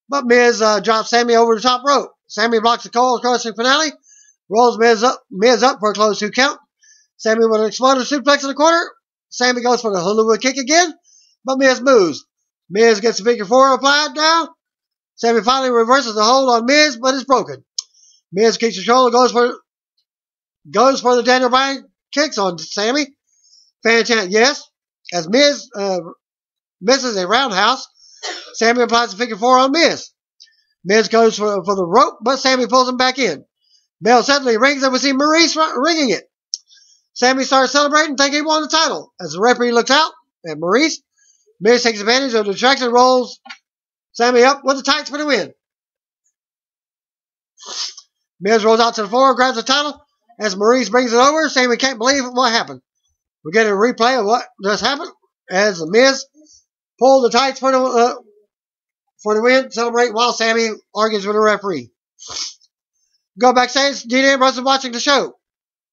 but Miz drops Sami over the top rope. Sami blocks the Cole crushing finale, rolls Miz up for a close 2 count. Sami with an exploder suplex in the corner. Sami goes for the haluva kick again, but Miz moves. Miz gets the figure 4 applied now. Sami finally reverses the hold on Miz, but it's broken. Miz keeps control and goes for the Daniel Bryan kicks on Sami. Fan chant yes. As Miz misses a roundhouse, Sami applies the figure 4 on Miz. Miz goes for the rope, but Sami pulls him back in. Bell suddenly rings and we see Maurice ringing it. Sami starts celebrating, thinking he won the title. As the referee looks out at Maurice, Miz takes advantage of the distraction and rolls Sami up with the tights for the win. Miz rolls out to the floor, grabs the title. As Maurice brings it over, Sami can't believe what happened. We get a replay of what just happened as the Miz pulled the tights for the win, celebrate while Sami argues with the referee. Go backstage, Dean Ambrose is watching the show.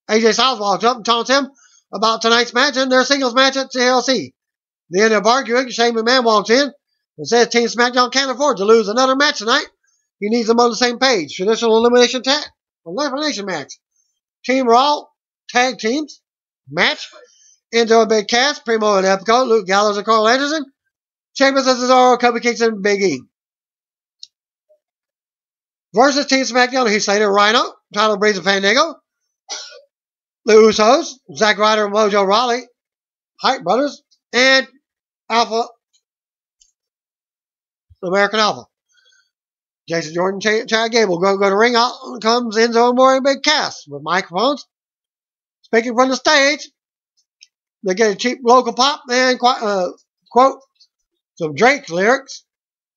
AJ Styles walks up and taunts him about tonight's match and their singles match at TLC. They end up arguing. Shane McMahon walks in and says Team SmackDown can't afford to lose another match tonight. He needs them on the same page. Traditional elimination match. Team Raw tag teams match. Into a big cast. Primo and Epico, Luke Gallows and Carl Anderson. Sheamus and Cesaro, Kofi Kingston, and Big E. Versus Team SmackDown, Heath Slater, Rhino, Tyler Breeze and Fandango. The Usos, Zack Ryder and Mojo Rawley, Hype Brothers, and American Alpha. Jason Jordan, Chad Gable go to ring. Out comes Enzo Amore and Big Cass with microphones. Speaking from the stage, they get a cheap local pop and quote some Drake lyrics.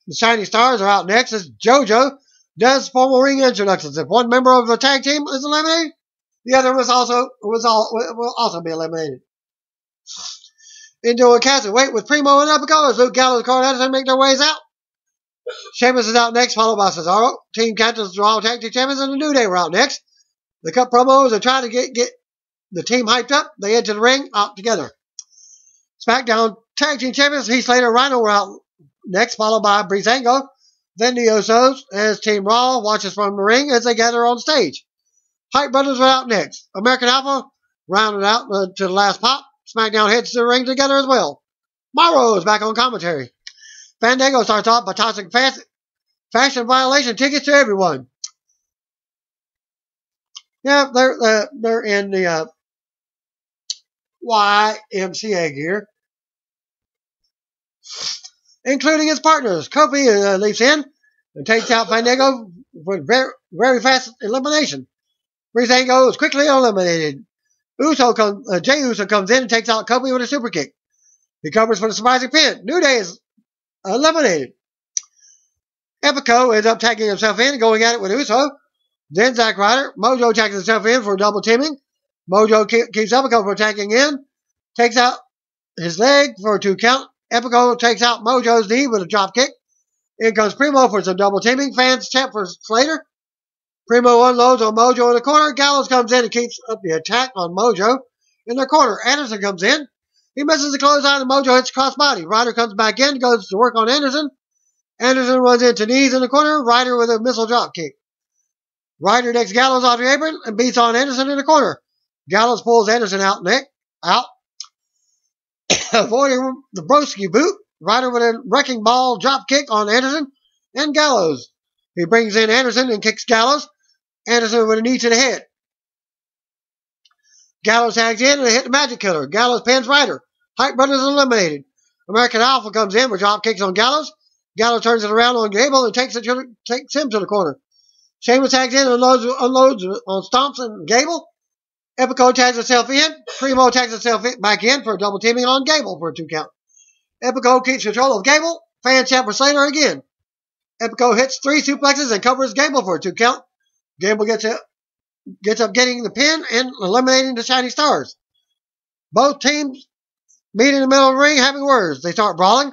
The Shiny Stars are out next as JoJo does formal ring introductions. If one member of the tag team is eliminated, the other will also be eliminated. Into a casket wait with Primo and Epico as Luke Gallows and Carl Anderson make their ways out. Sheamus is out next, followed by Cesaro. Team captains, Raw Tag Team Champions, and the New Day were out next. They cut promos and try to get the team hyped up. They enter the ring out together. SmackDown Tag Team Champions, Heath Slater and Rhino were out next, followed by Breezango. Then the Usos, as Team Raw watches from the ring as they gather on stage. Hype Brothers were out next. American Alpha rounded out to the last pop. SmackDown heads to the ring together as well. Morrow is back on commentary. Fandango starts off by tossing fashion violation tickets to everyone. Yeah, they're in the YMCA gear, including his partners. Kofi leaps in and takes out Fandango with very, very fast elimination. Breezango is quickly eliminated. Jey Uso comes in and takes out Kobe with a super kick. He covers for the surprising pin. New Day is eliminated. Epico ends up tagging himself in and going at it with Uso. Then Zack Ryder. Mojo tags himself in for double teaming. Mojo keeps Epico from tagging in. Takes out his leg for a 2 count. Epico takes out Mojo's knee with a drop kick. In comes Primo for some double teaming. Fans chant for Slater. Primo unloads on Mojo in the corner. Gallows comes in and keeps up the attack on Mojo in the corner. Anderson comes in. He misses the clothesline and Mojo hits crossbody. Ryder comes back in, goes to work on Anderson. Anderson runs into knees in the corner. Ryder with a missile drop kick. Ryder takes Gallows off the apron and beats on Anderson in the corner. Gallows pulls Anderson out. Avoiding the Broski boot. Ryder with a wrecking ball drop kick on Anderson and Gallows. He brings in Anderson and kicks Gallows. Anderson with a knee to the head. Gallows tags in and hit the Magic Killer. Gallows pins Ryder. Hype Brothers eliminated. American Alpha comes in with drop kicks on Gallows. Gallows turns it around on Gable and takes him to the corner. Sheamus tags in and unloads on Stomps and Gable. Epico tags himself in. Primo tags himself back in for a double teaming on Gable for a 2 count. Epico keeps control of Gable. Fan chant for Slater again. Epico hits 3 suplexes and covers Gable for a 2 count. Gable gets up getting the pin and eliminating the Shining Stars. Both teams meet in the middle of the ring having words. They start brawling.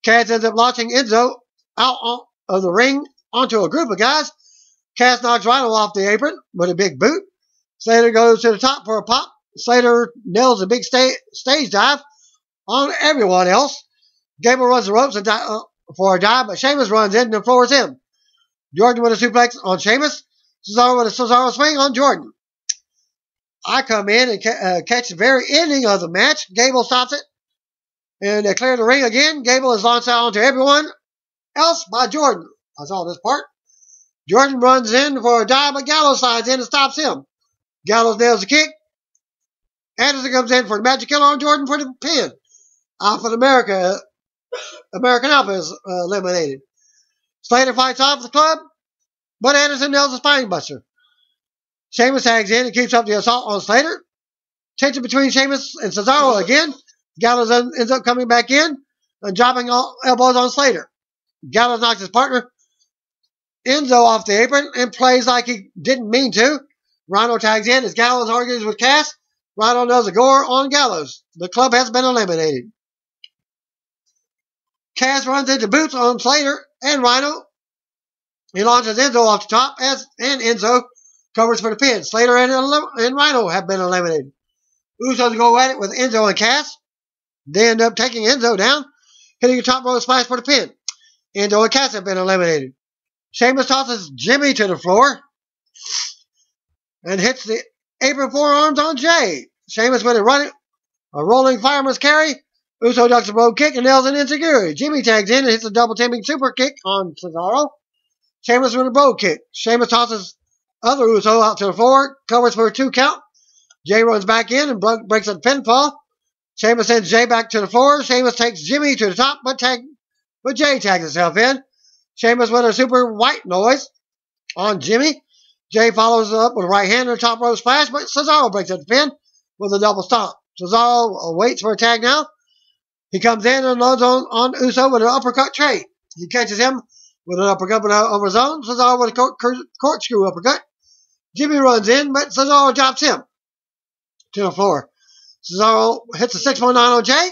Cass ends up launching Enzo out of the ring onto a group of guys. Cass knocks Rhino off the apron with a big boot. Slater goes to the top for a pop. Slater nails a big stage dive on everyone else. Gable runs the ropes for a dive, but Sheamus runs in and floors him. Jordan with a suplex on Sheamus. Cesaro with a Cesaro swing on Jordan. I come in and catch the very ending of the match. Gable stops it. And they clear the ring again. Gable is launched out onto everyone else by Jordan. I saw this part. Jordan runs in for a dive, but Gallows slides in and stops him. Gallows nails the kick. Anderson comes in for the Magic Killer on Jordan for the pin. Alpha American Alpha is eliminated. Slater fights off the club, but Anderson nails the spine buster. Sheamus tags in and keeps up the assault on Slater. Tension between Sheamus and Cesaro again. Gallows ends up coming back in and dropping elbows on Slater. Gallows knocks his partner Enzo off the apron and plays like he didn't mean to. Rhino tags in as Gallows argues with Cass. Rhino does a gore on Gallows. The club has been eliminated. Cass runs into boots on Slater and Rhino. He launches Enzo off the top and Enzo covers for the pin. Slater and Rhino have been eliminated. Usos go at it with Enzo and Cass. They end up taking Enzo down, hitting a top rope splash for the pin. Enzo and Cass have been eliminated. Sheamus tosses Jimmy to the floor and hits the apron forearms on Jay. Sheamus with a rolling fireman's carry. Uso ducks a road kick and nails an insecurity. Jimmy tags in and hits a double teaming super kick on Cesaro. Sheamus with a road kick. Sheamus tosses other Uso out to the floor, covers for a 2 count. Jay runs back in and breaks a pinfall. Sheamus sends Jay back to the floor. Sheamus takes Jimmy to the top, but Jay tags himself in. Sheamus with a super white noise on Jimmy. Jay follows up with a right hand and a top rope splash, but Cesaro breaks up the pin with a double stomp. Cesaro waits for a tag now. He comes in and loads on Uso with an uppercut tray. He catches him with an uppercut over his own. Cesaro with a corkscrew uppercut. Jimmy runs in, but Cesaro drops him to the floor. Cesaro hits a 619 on Jay,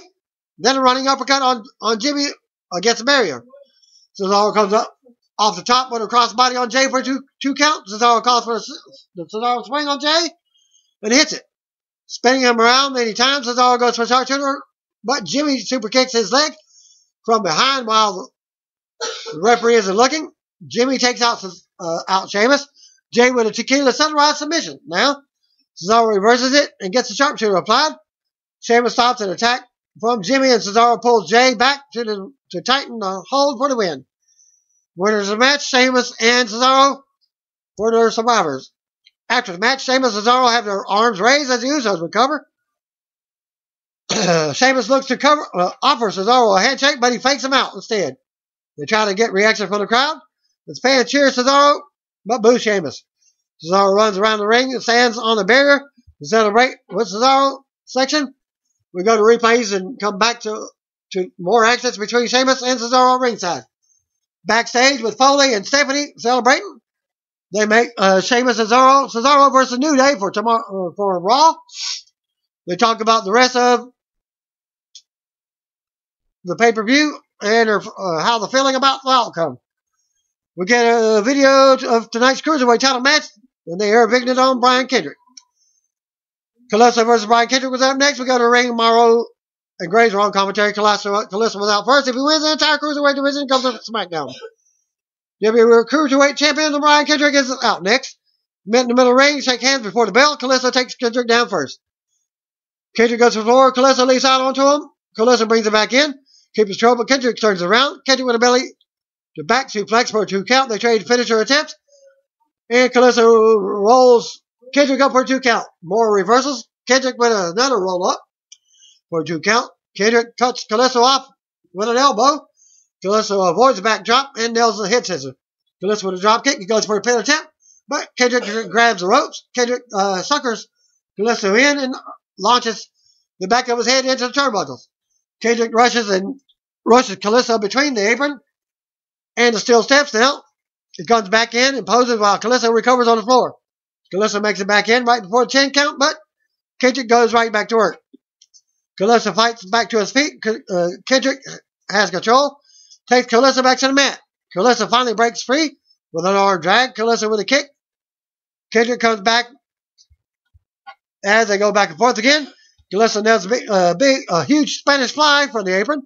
then a running uppercut on Jimmy against the barrier. Cesaro comes up off the top with a crossbody on Jay for a two count. Cesaro calls for the Cesaro swing on Jay and hits it. Spinning him around many times, Cesaro goes for a sharpshooter, but Jimmy super kicks his leg from behind while the referee isn't looking. Jimmy takes out Sheamus. Jay with a tequila sunrise submission. Now, Cesaro reverses it and gets the sharpshooter applied. Sheamus stops an attack from Jimmy, and Cesaro pulls Jay back to tighten the hold for the win. Winners of the match, Sheamus and Cesaro for their survivors. After the match, Sheamus and Cesaro have their arms raised as the Usos recover. Sheamus looks to offer Cesaro a handshake, but he fakes him out instead. They try to get reaction from the crowd. The fans cheer Cesaro but boo Sheamus. Cesaro runs around the ring and stands on the barrier to celebrate with Cesaro section. We go to replays and come back to more actions between Sheamus and Cesaro ringside. Backstage with Foley and Stephanie celebrating. They make Sheamus and Cesaro versus New Day for tomorrow for Raw. They talk about the rest of the pay-per-view and how they're feeling about the outcome. We get a video of tonight's Cruiserweight title match, and they are victim on Brian Kendrick. Calissa versus Brian Kendrick was up next. We go to Ring, Morrow, and Graves are on commentary. Calissa was out first. If he wins the entire Cruiserweight division, comes up to SmackDown. WWE Cruiserweight Champion Brian Kendrick is out next. Met in the middle of the ring, shake hands before the bell. Calissa takes Kendrick down first. Kendrick goes to the floor. Calissa leaps out onto him. Calissa brings him back in. Keeps his control, but Kendrick turns around. Kendrick with a belly to back suplex for a 2 count. They trade finisher attempts. And Calissa rolls Kendrick up for a 2 count. More reversals. Kendrick with another roll up for a 2 count. Kendrick cuts Calissa off with an elbow. Calissa avoids the back drop and nails the head scissor. Calissa with a drop kick. He goes for a pin attempt, but Kendrick grabs the ropes. Kendrick suckers Calissa in and launches the back of his head into the turnbuckles. Kendrick rushes Calissa between the apron and the steel steps now. He comes back in and poses while Calissa recovers on the floor. Calissa makes it back in right before the 10 count, but Kendrick goes right back to work. Calissa fights back to his feet. Kendrick has control. Takes Calissa back to the mat. Calissa finally breaks free with an arm drag. Calissa with a kick. Kendrick comes back as they go back and forth again. Calissa nails a huge Spanish fly from the apron.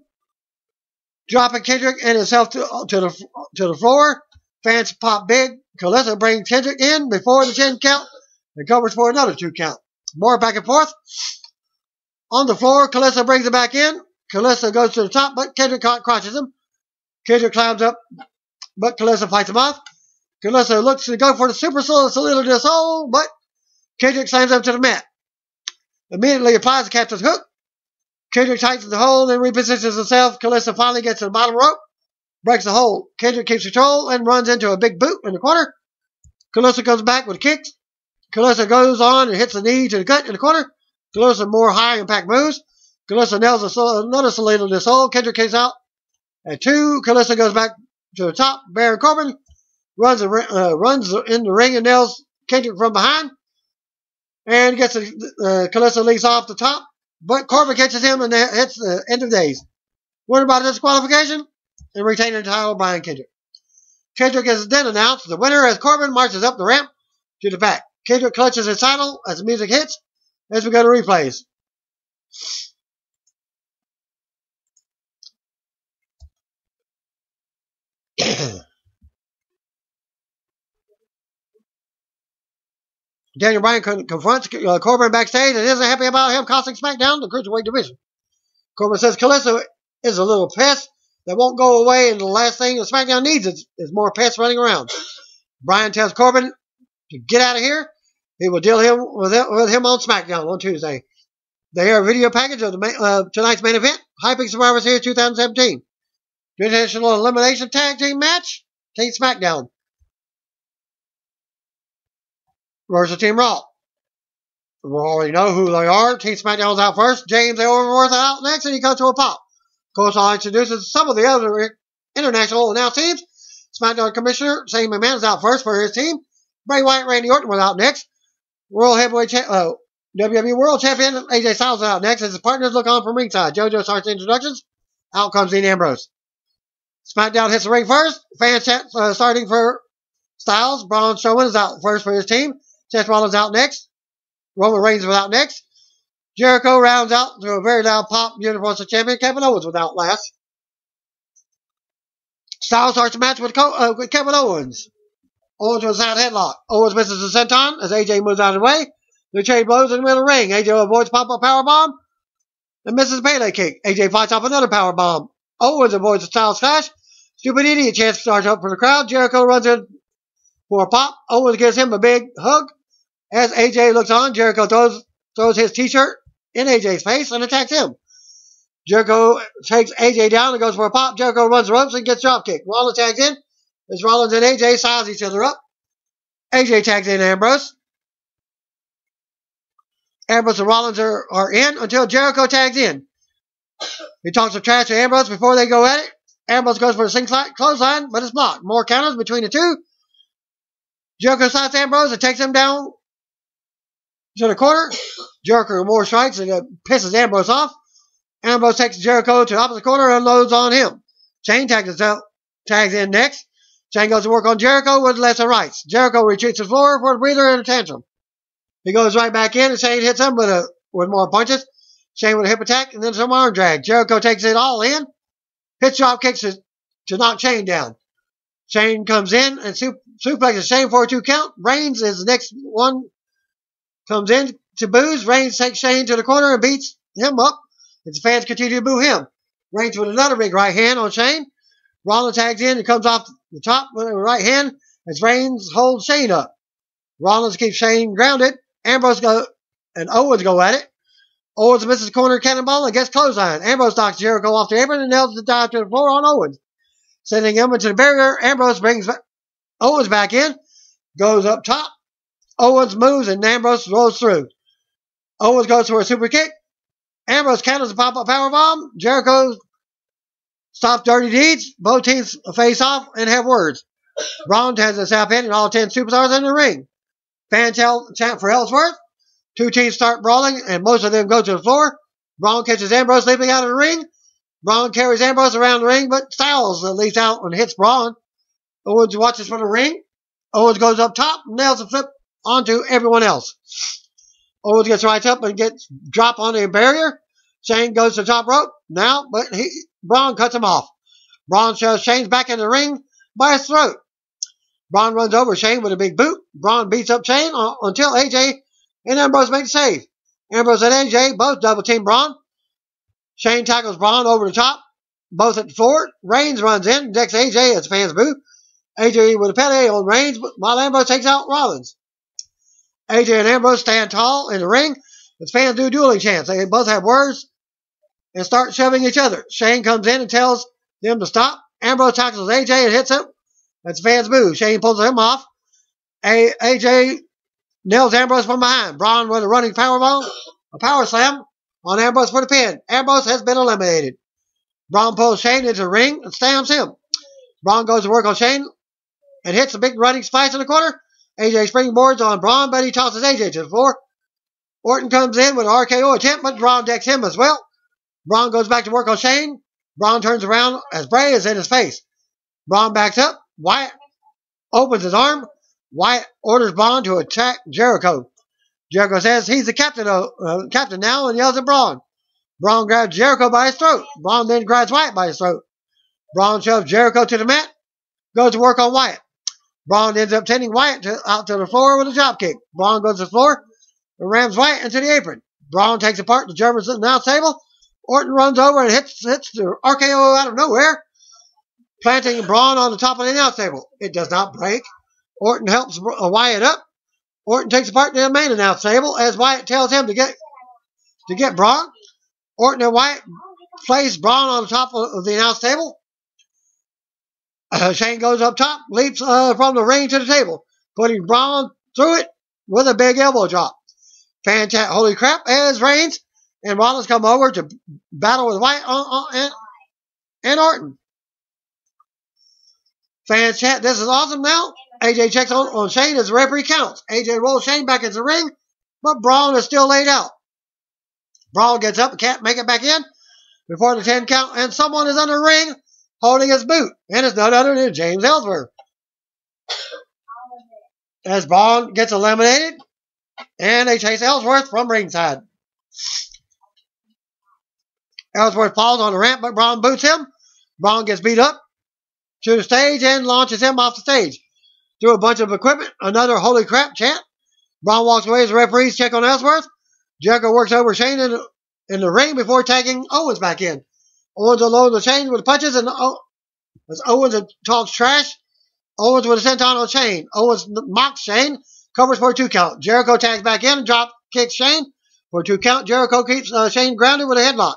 Dropping Kendrick and himself to the floor. Fans pop big. Calissa brings Kendrick in before the 10 count and covers for another 2 count. More back and forth. On the floor, Calissa brings it back in. Calissa goes to the top, but Kendrick crotches him. Kendrick climbs up, but Calissa fights him off. Calissa looks to go for the super solidity soul, but Kendrick slams him to the mat. Immediately applies the captain's hook. Kendrick tightens the hold and repositions himself. Calissa finally gets to the bottom rope, breaks the hold. Kendrick keeps control and runs into a big boot in the corner. Calissa comes back with kicks. Calissa goes on and hits a knee to the gut in the corner. Calissa more high impact moves. Calissa nails another solidity soul. Kendrick kicks out at 2. Calissa goes back to the top. Baron Corbin runs in the ring and nails Kendrick from behind. And gets Calissa leaps off the top. But Corbin catches him and hits the end of days. Winner by disqualification and retaining the title, Brian Kendrick. Kendrick is then announced the winner as Corbin marches up the ramp to the back. Kendrick clutches his title as the music hits as we go to replays. Daniel Bryan confronts Corbin backstage and isn't happy about him costing SmackDown the Cruiserweight division. Corbin says Calissa is a little pest that won't go away, and the last thing that SmackDown needs is more pests running around. Bryan tells Corbin to get out of here. He will deal with him on SmackDown on Tuesday. They hear a video package of tonight's main event, hyping Survivor Series 2017. Traditional elimination tag team match, Team SmackDown versus Team Raw. We already know who they are. Team SmackDown's out first. James Ellsworth out next, and he comes to a pop. Of course, I'll introduce some of the other international announced teams. SmackDown Commissioner Shane McMahon is out first for his team. Bray Wyatt and Randy Orton was out next. WWE World Champion AJ Styles is out next as his partners look on from ringside. JoJo starts introductions. Out comes Dean Ambrose. SmackDown hits the ring first. Fans starting for Styles. Braun Strowman is out first for his team. Seth Rollins out next. Roman Reigns was out next. Jericho rounds out to a very loud pop. Universal Champion Kevin Owens was out last. Styles starts the match with Kevin Owens. Owens was out headlock. Owens misses the senton as AJ moves out of the way. The trade blows in the middle of the ring. AJ avoids pop-up powerbomb and misses a Pele kick. AJ fights off another powerbomb. Owens avoids the Styles clash. Stupid idiot chance starts up for the crowd. Jericho runs in for a pop. Owens gives him a big hug. As AJ looks on, Jericho throws his t-shirt in AJ's face and attacks him. Jericho takes AJ down and goes for a pop. Jericho runs the ropes and gets drop kicked. Rollins tags in as Rollins and AJ size each other up. AJ tags in Ambrose. Ambrose and Rollins are in until Jericho tags in. He talks some trash to Ambrose before they go at it. Ambrose goes for a slingshot clothesline, but it's blocked. More counters between the two. Jericho stops Ambrose and takes him down to the corner. Jericho more strikes and pisses Ambrose off. Ambrose takes Jericho to the opposite corner and unloads on him. Shane tags in next. Shane goes to work on Jericho with lesser rights. Jericho retreats to the floor for a breather and a tantrum. He goes right back in and Shane hits him with more punches. Shane with a hip attack and then some arm drag. Jericho takes it all in. Hits drop kicks to knock Shane down. Shane comes in and suplexes Shane for a 2 count. Reigns is the next one. Comes in to boos. Reigns takes Shane to the corner and beats him up. And the fans continue to boo him. Reigns with another big right hand on Shane. Rollins tags in and comes off the top with a right hand as Reigns holds Shane up. Rollins keeps Shane grounded. Ambrose and Owens go at it. Owens misses the corner cannonball and gets clothesline. Ambrose knocks Jericho off the apron and nails the dive to the floor on Owens. Sending him into the barrier, Ambrose brings Owens back in. Goes up top. Owens moves and Ambrose rolls through. Owens goes for a super kick. Ambrose counters a pop-up powerbomb. Jericho stops dirty deeds. Both teams face off and have words. Braun has a sap in and all 10 superstars in the ring. Fans chant for Ellsworth. 2 teams start brawling, and most of them go to the floor. Braun catches Ambrose leaping out of the ring. Braun carries Ambrose around the ring, but Styles leaps out and hits Braun. Owens watches from the ring. Owens goes up top, nails a flip onto everyone else. Owens gets right up and gets dropped on the barrier. Shane goes to the top rope now, but Braun cuts him off. Braun shoves Shane's back in the ring by his throat. Braun runs over Shane with a big boot. Braun beats up Shane until AJ and Ambrose make the save. Ambrose and AJ both double team Braun. Shane tackles Braun over the top, both at the floor. Reigns runs in and decks AJ as fans boo. AJ with a pele on Reigns while Ambrose takes out Rollins. AJ and Ambrose stand tall in the ring as fans do dueling chants. They both have words and start shoving each other. Shane comes in and tells them to stop. Ambrose tackles AJ and hits him. That's fans boo. Shane pulls him off. AJ nails Ambrose from behind. Braun with a running a power slam on Ambrose for the pin. Ambrose has been eliminated. Braun pulls Shane into the ring and stamps him. Braun goes to work on Shane and hits a big running splash in the corner. AJ springboards on Braun, but he tosses AJ to the floor. Orton comes in with an RKO attempt, but Braun decks him as well. Braun goes back to work on Shane. Braun turns around as Bray is in his face. Braun backs up. Wyatt opens his arm. Wyatt orders Braun to attack Jericho. Jericho says he's the captain now and yells at Braun. Braun grabs Jericho by his throat. Braun then grabs Wyatt by his throat. Braun shoves Jericho to the mat. Goes to work on Wyatt. Braun ends up sending Wyatt out to the floor with a dropkick. Braun goes to the floor and rams Wyatt into the apron. Braun takes apart the German announce table. Orton runs over and hits the RKO out of nowhere, planting Braun on the top of the announce table. It does not break. Orton helps Wyatt up. Orton takes apart the main announce table as Wyatt tells him to get Braun. Orton and Wyatt place Braun on the top of the announce table. Shane goes up top, leaps from the ring to the table, putting Braun through it with a big elbow drop. Fan chat, holy crap, as Reigns and Rollins come over to battle with Wyatt and Orton. Fans chat, this is awesome now. AJ checks on Shane as the referee counts. AJ rolls Shane back into the ring, but Braun is still laid out. Braun gets up and can't make it back in before the 10 count, and someone is under the ring holding his boot, and it's none other than James Ellsworth. As Braun gets eliminated, and they chase Ellsworth from ringside. Ellsworth falls on the ramp, but Braun boots him. Braun gets beat up to the stage and launches him off the stage. Through a bunch of equipment, another holy crap chant. Braun walks away as the referees check on Ellsworth. Jericho works over Shane in the ring before tagging Owens back in. Owens unloads the Shane with punches, and as Owens talks trash, Owens with a senton on Shane. Owens mocks Shane, covers for a 2 count. Jericho tags back in and drop kicks Shane for a 2 count. Jericho keeps Shane grounded with a headlock.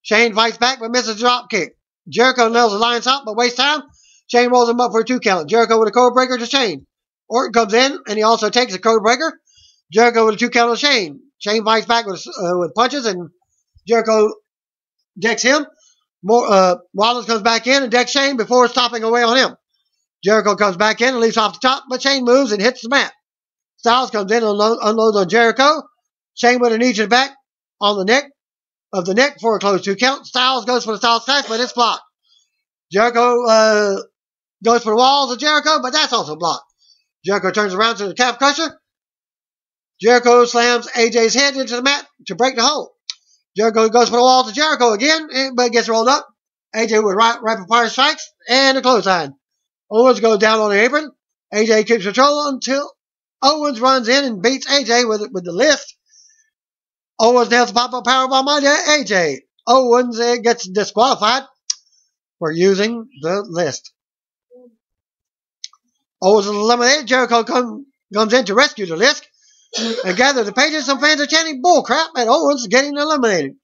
Shane fights back but misses a drop kick. Jericho nails the lion stop but wastes time. Shane rolls him up for a 2 count. Jericho with a code breaker to Shane. Orton comes in, and he also takes a code breaker. Jericho with a 2 count on Shane. Shane fights back with punches, and Jericho decks him. Rollins comes back in and decks Shane before stopping away on him. Jericho comes back in and leaps off the top, but Shane moves and hits the mat. Styles comes in and unloads on Jericho. Shane with a knee to the back on the neck for a close 2 count. Styles goes for the Styles Clash, but it's blocked. Jericho goes for the walls of Jericho, but that's also blocked. Jericho turns around to the calf crusher. Jericho slams AJ's head into the mat to break the hold. Jericho goes for the walls of Jericho again, but gets rolled up. AJ with rapid fire strikes and a clothesline. Owens goes down on the apron. AJ keeps control until Owens runs in and beats AJ with the list. Owens nails a pop-up powerbomb on AJ. Owens gets disqualified for using the list. Owens is eliminated. Jericho comes in to rescue the list and gather the pages. Some fans are chanting bullcrap at Owens getting eliminated.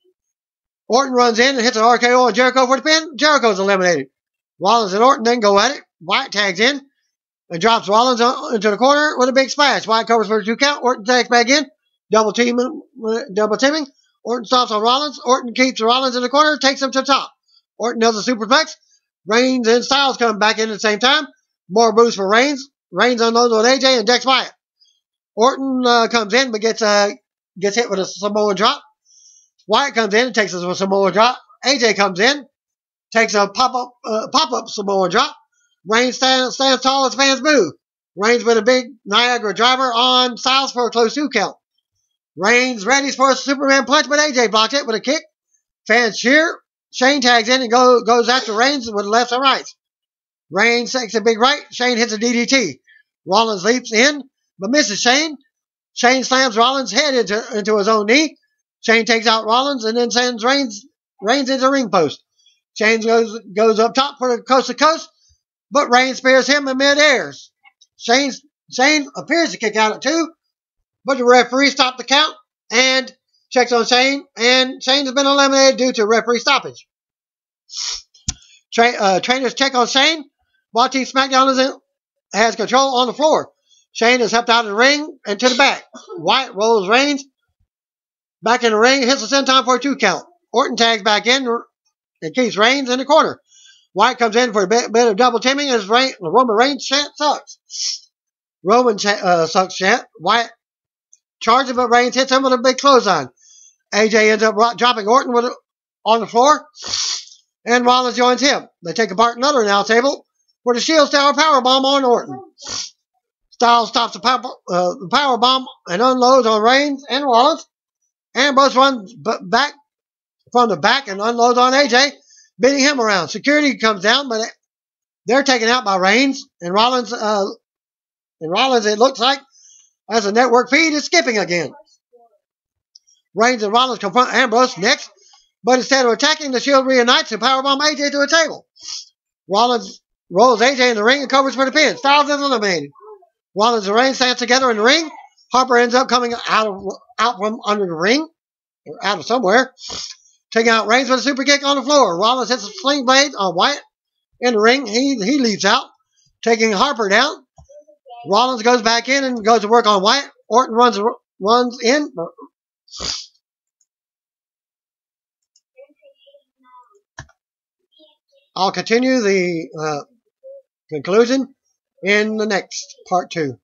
Orton runs in and hits an RKO on Jericho for the pin. Jericho's eliminated. Rollins and Orton then go at it. Wyatt tags in and drops Rollins into the corner with a big splash. Wyatt covers for the 2 count. Orton tags back in. Double teaming. Orton stops on Rollins. Orton keeps Rollins in the corner, takes him to the top. Orton does a superplex. Reigns and Styles come back in at the same time. More boost for Reigns. Reigns unloads on AJ and decks Wyatt. Orton comes in but gets hit with a Samoan drop. Wyatt comes in and takes a Samoan drop. AJ comes in, takes a pop-up Samoan drop. Reigns stands tall as fans boo. Reigns with a big Niagara driver on Styles for a close 2 count. Reigns readies for a Superman punch, but AJ blocks it with a kick. Fans cheer. Shane tags in and goes after Reigns with lefts and rights. Reigns takes a big right. Shane hits a DDT. Rollins leaps in, but misses Shane. Shane slams Rollins' head into his own knee. Shane takes out Rollins and then sends Reigns into the ring post. Shane goes up top for the coast to coast, but Reigns spears him in mid-air. Shane appears to kick out at 2, but the referee stopped the count and checks on Shane, and Shane has been eliminated due to referee stoppage. Trainers check on Shane while Team SmackDown has control on the floor. Shane is helped out of the ring and to the back. Wyatt rolls Reigns back in the ring and hits the senton for a 2 count. Orton tags back in and keeps Reigns in the corner. Wyatt comes in for a bit of double teaming as Roman Reigns chant sucks. Roman sucks chant. Wyatt charges, but Reigns hits him with a big clothesline. AJ ends up dropping Orton on the floor, and Rollins joins him. They take apart another announce table for the Shield Tower powerbomb on Orton. Styles stops the powerbomb and unloads on Reigns and Rollins. Ambrose runs back from the back and unloads on AJ, beating him around. Security comes down, but they're taken out by Reigns and Rollins. It looks like, as the network feed is skipping again. Reigns and Rollins confront Ambrose next, but instead of attacking, the Shield reunites and powerbomb AJ to a table. Rollins rolls AJ in the ring and covers for the pin. Styles is eliminated. Rollins and Reigns stand together in the ring. Harper ends up coming out from under the ring, or out of somewhere, taking out Reigns with a super kick on the floor. Rollins hits a sling blade on Wyatt in the ring. He leaps out, taking Harper down. Rollins goes back in and goes to work on Wyatt. Orton runs in. I'll continue the conclusion in the next part 2.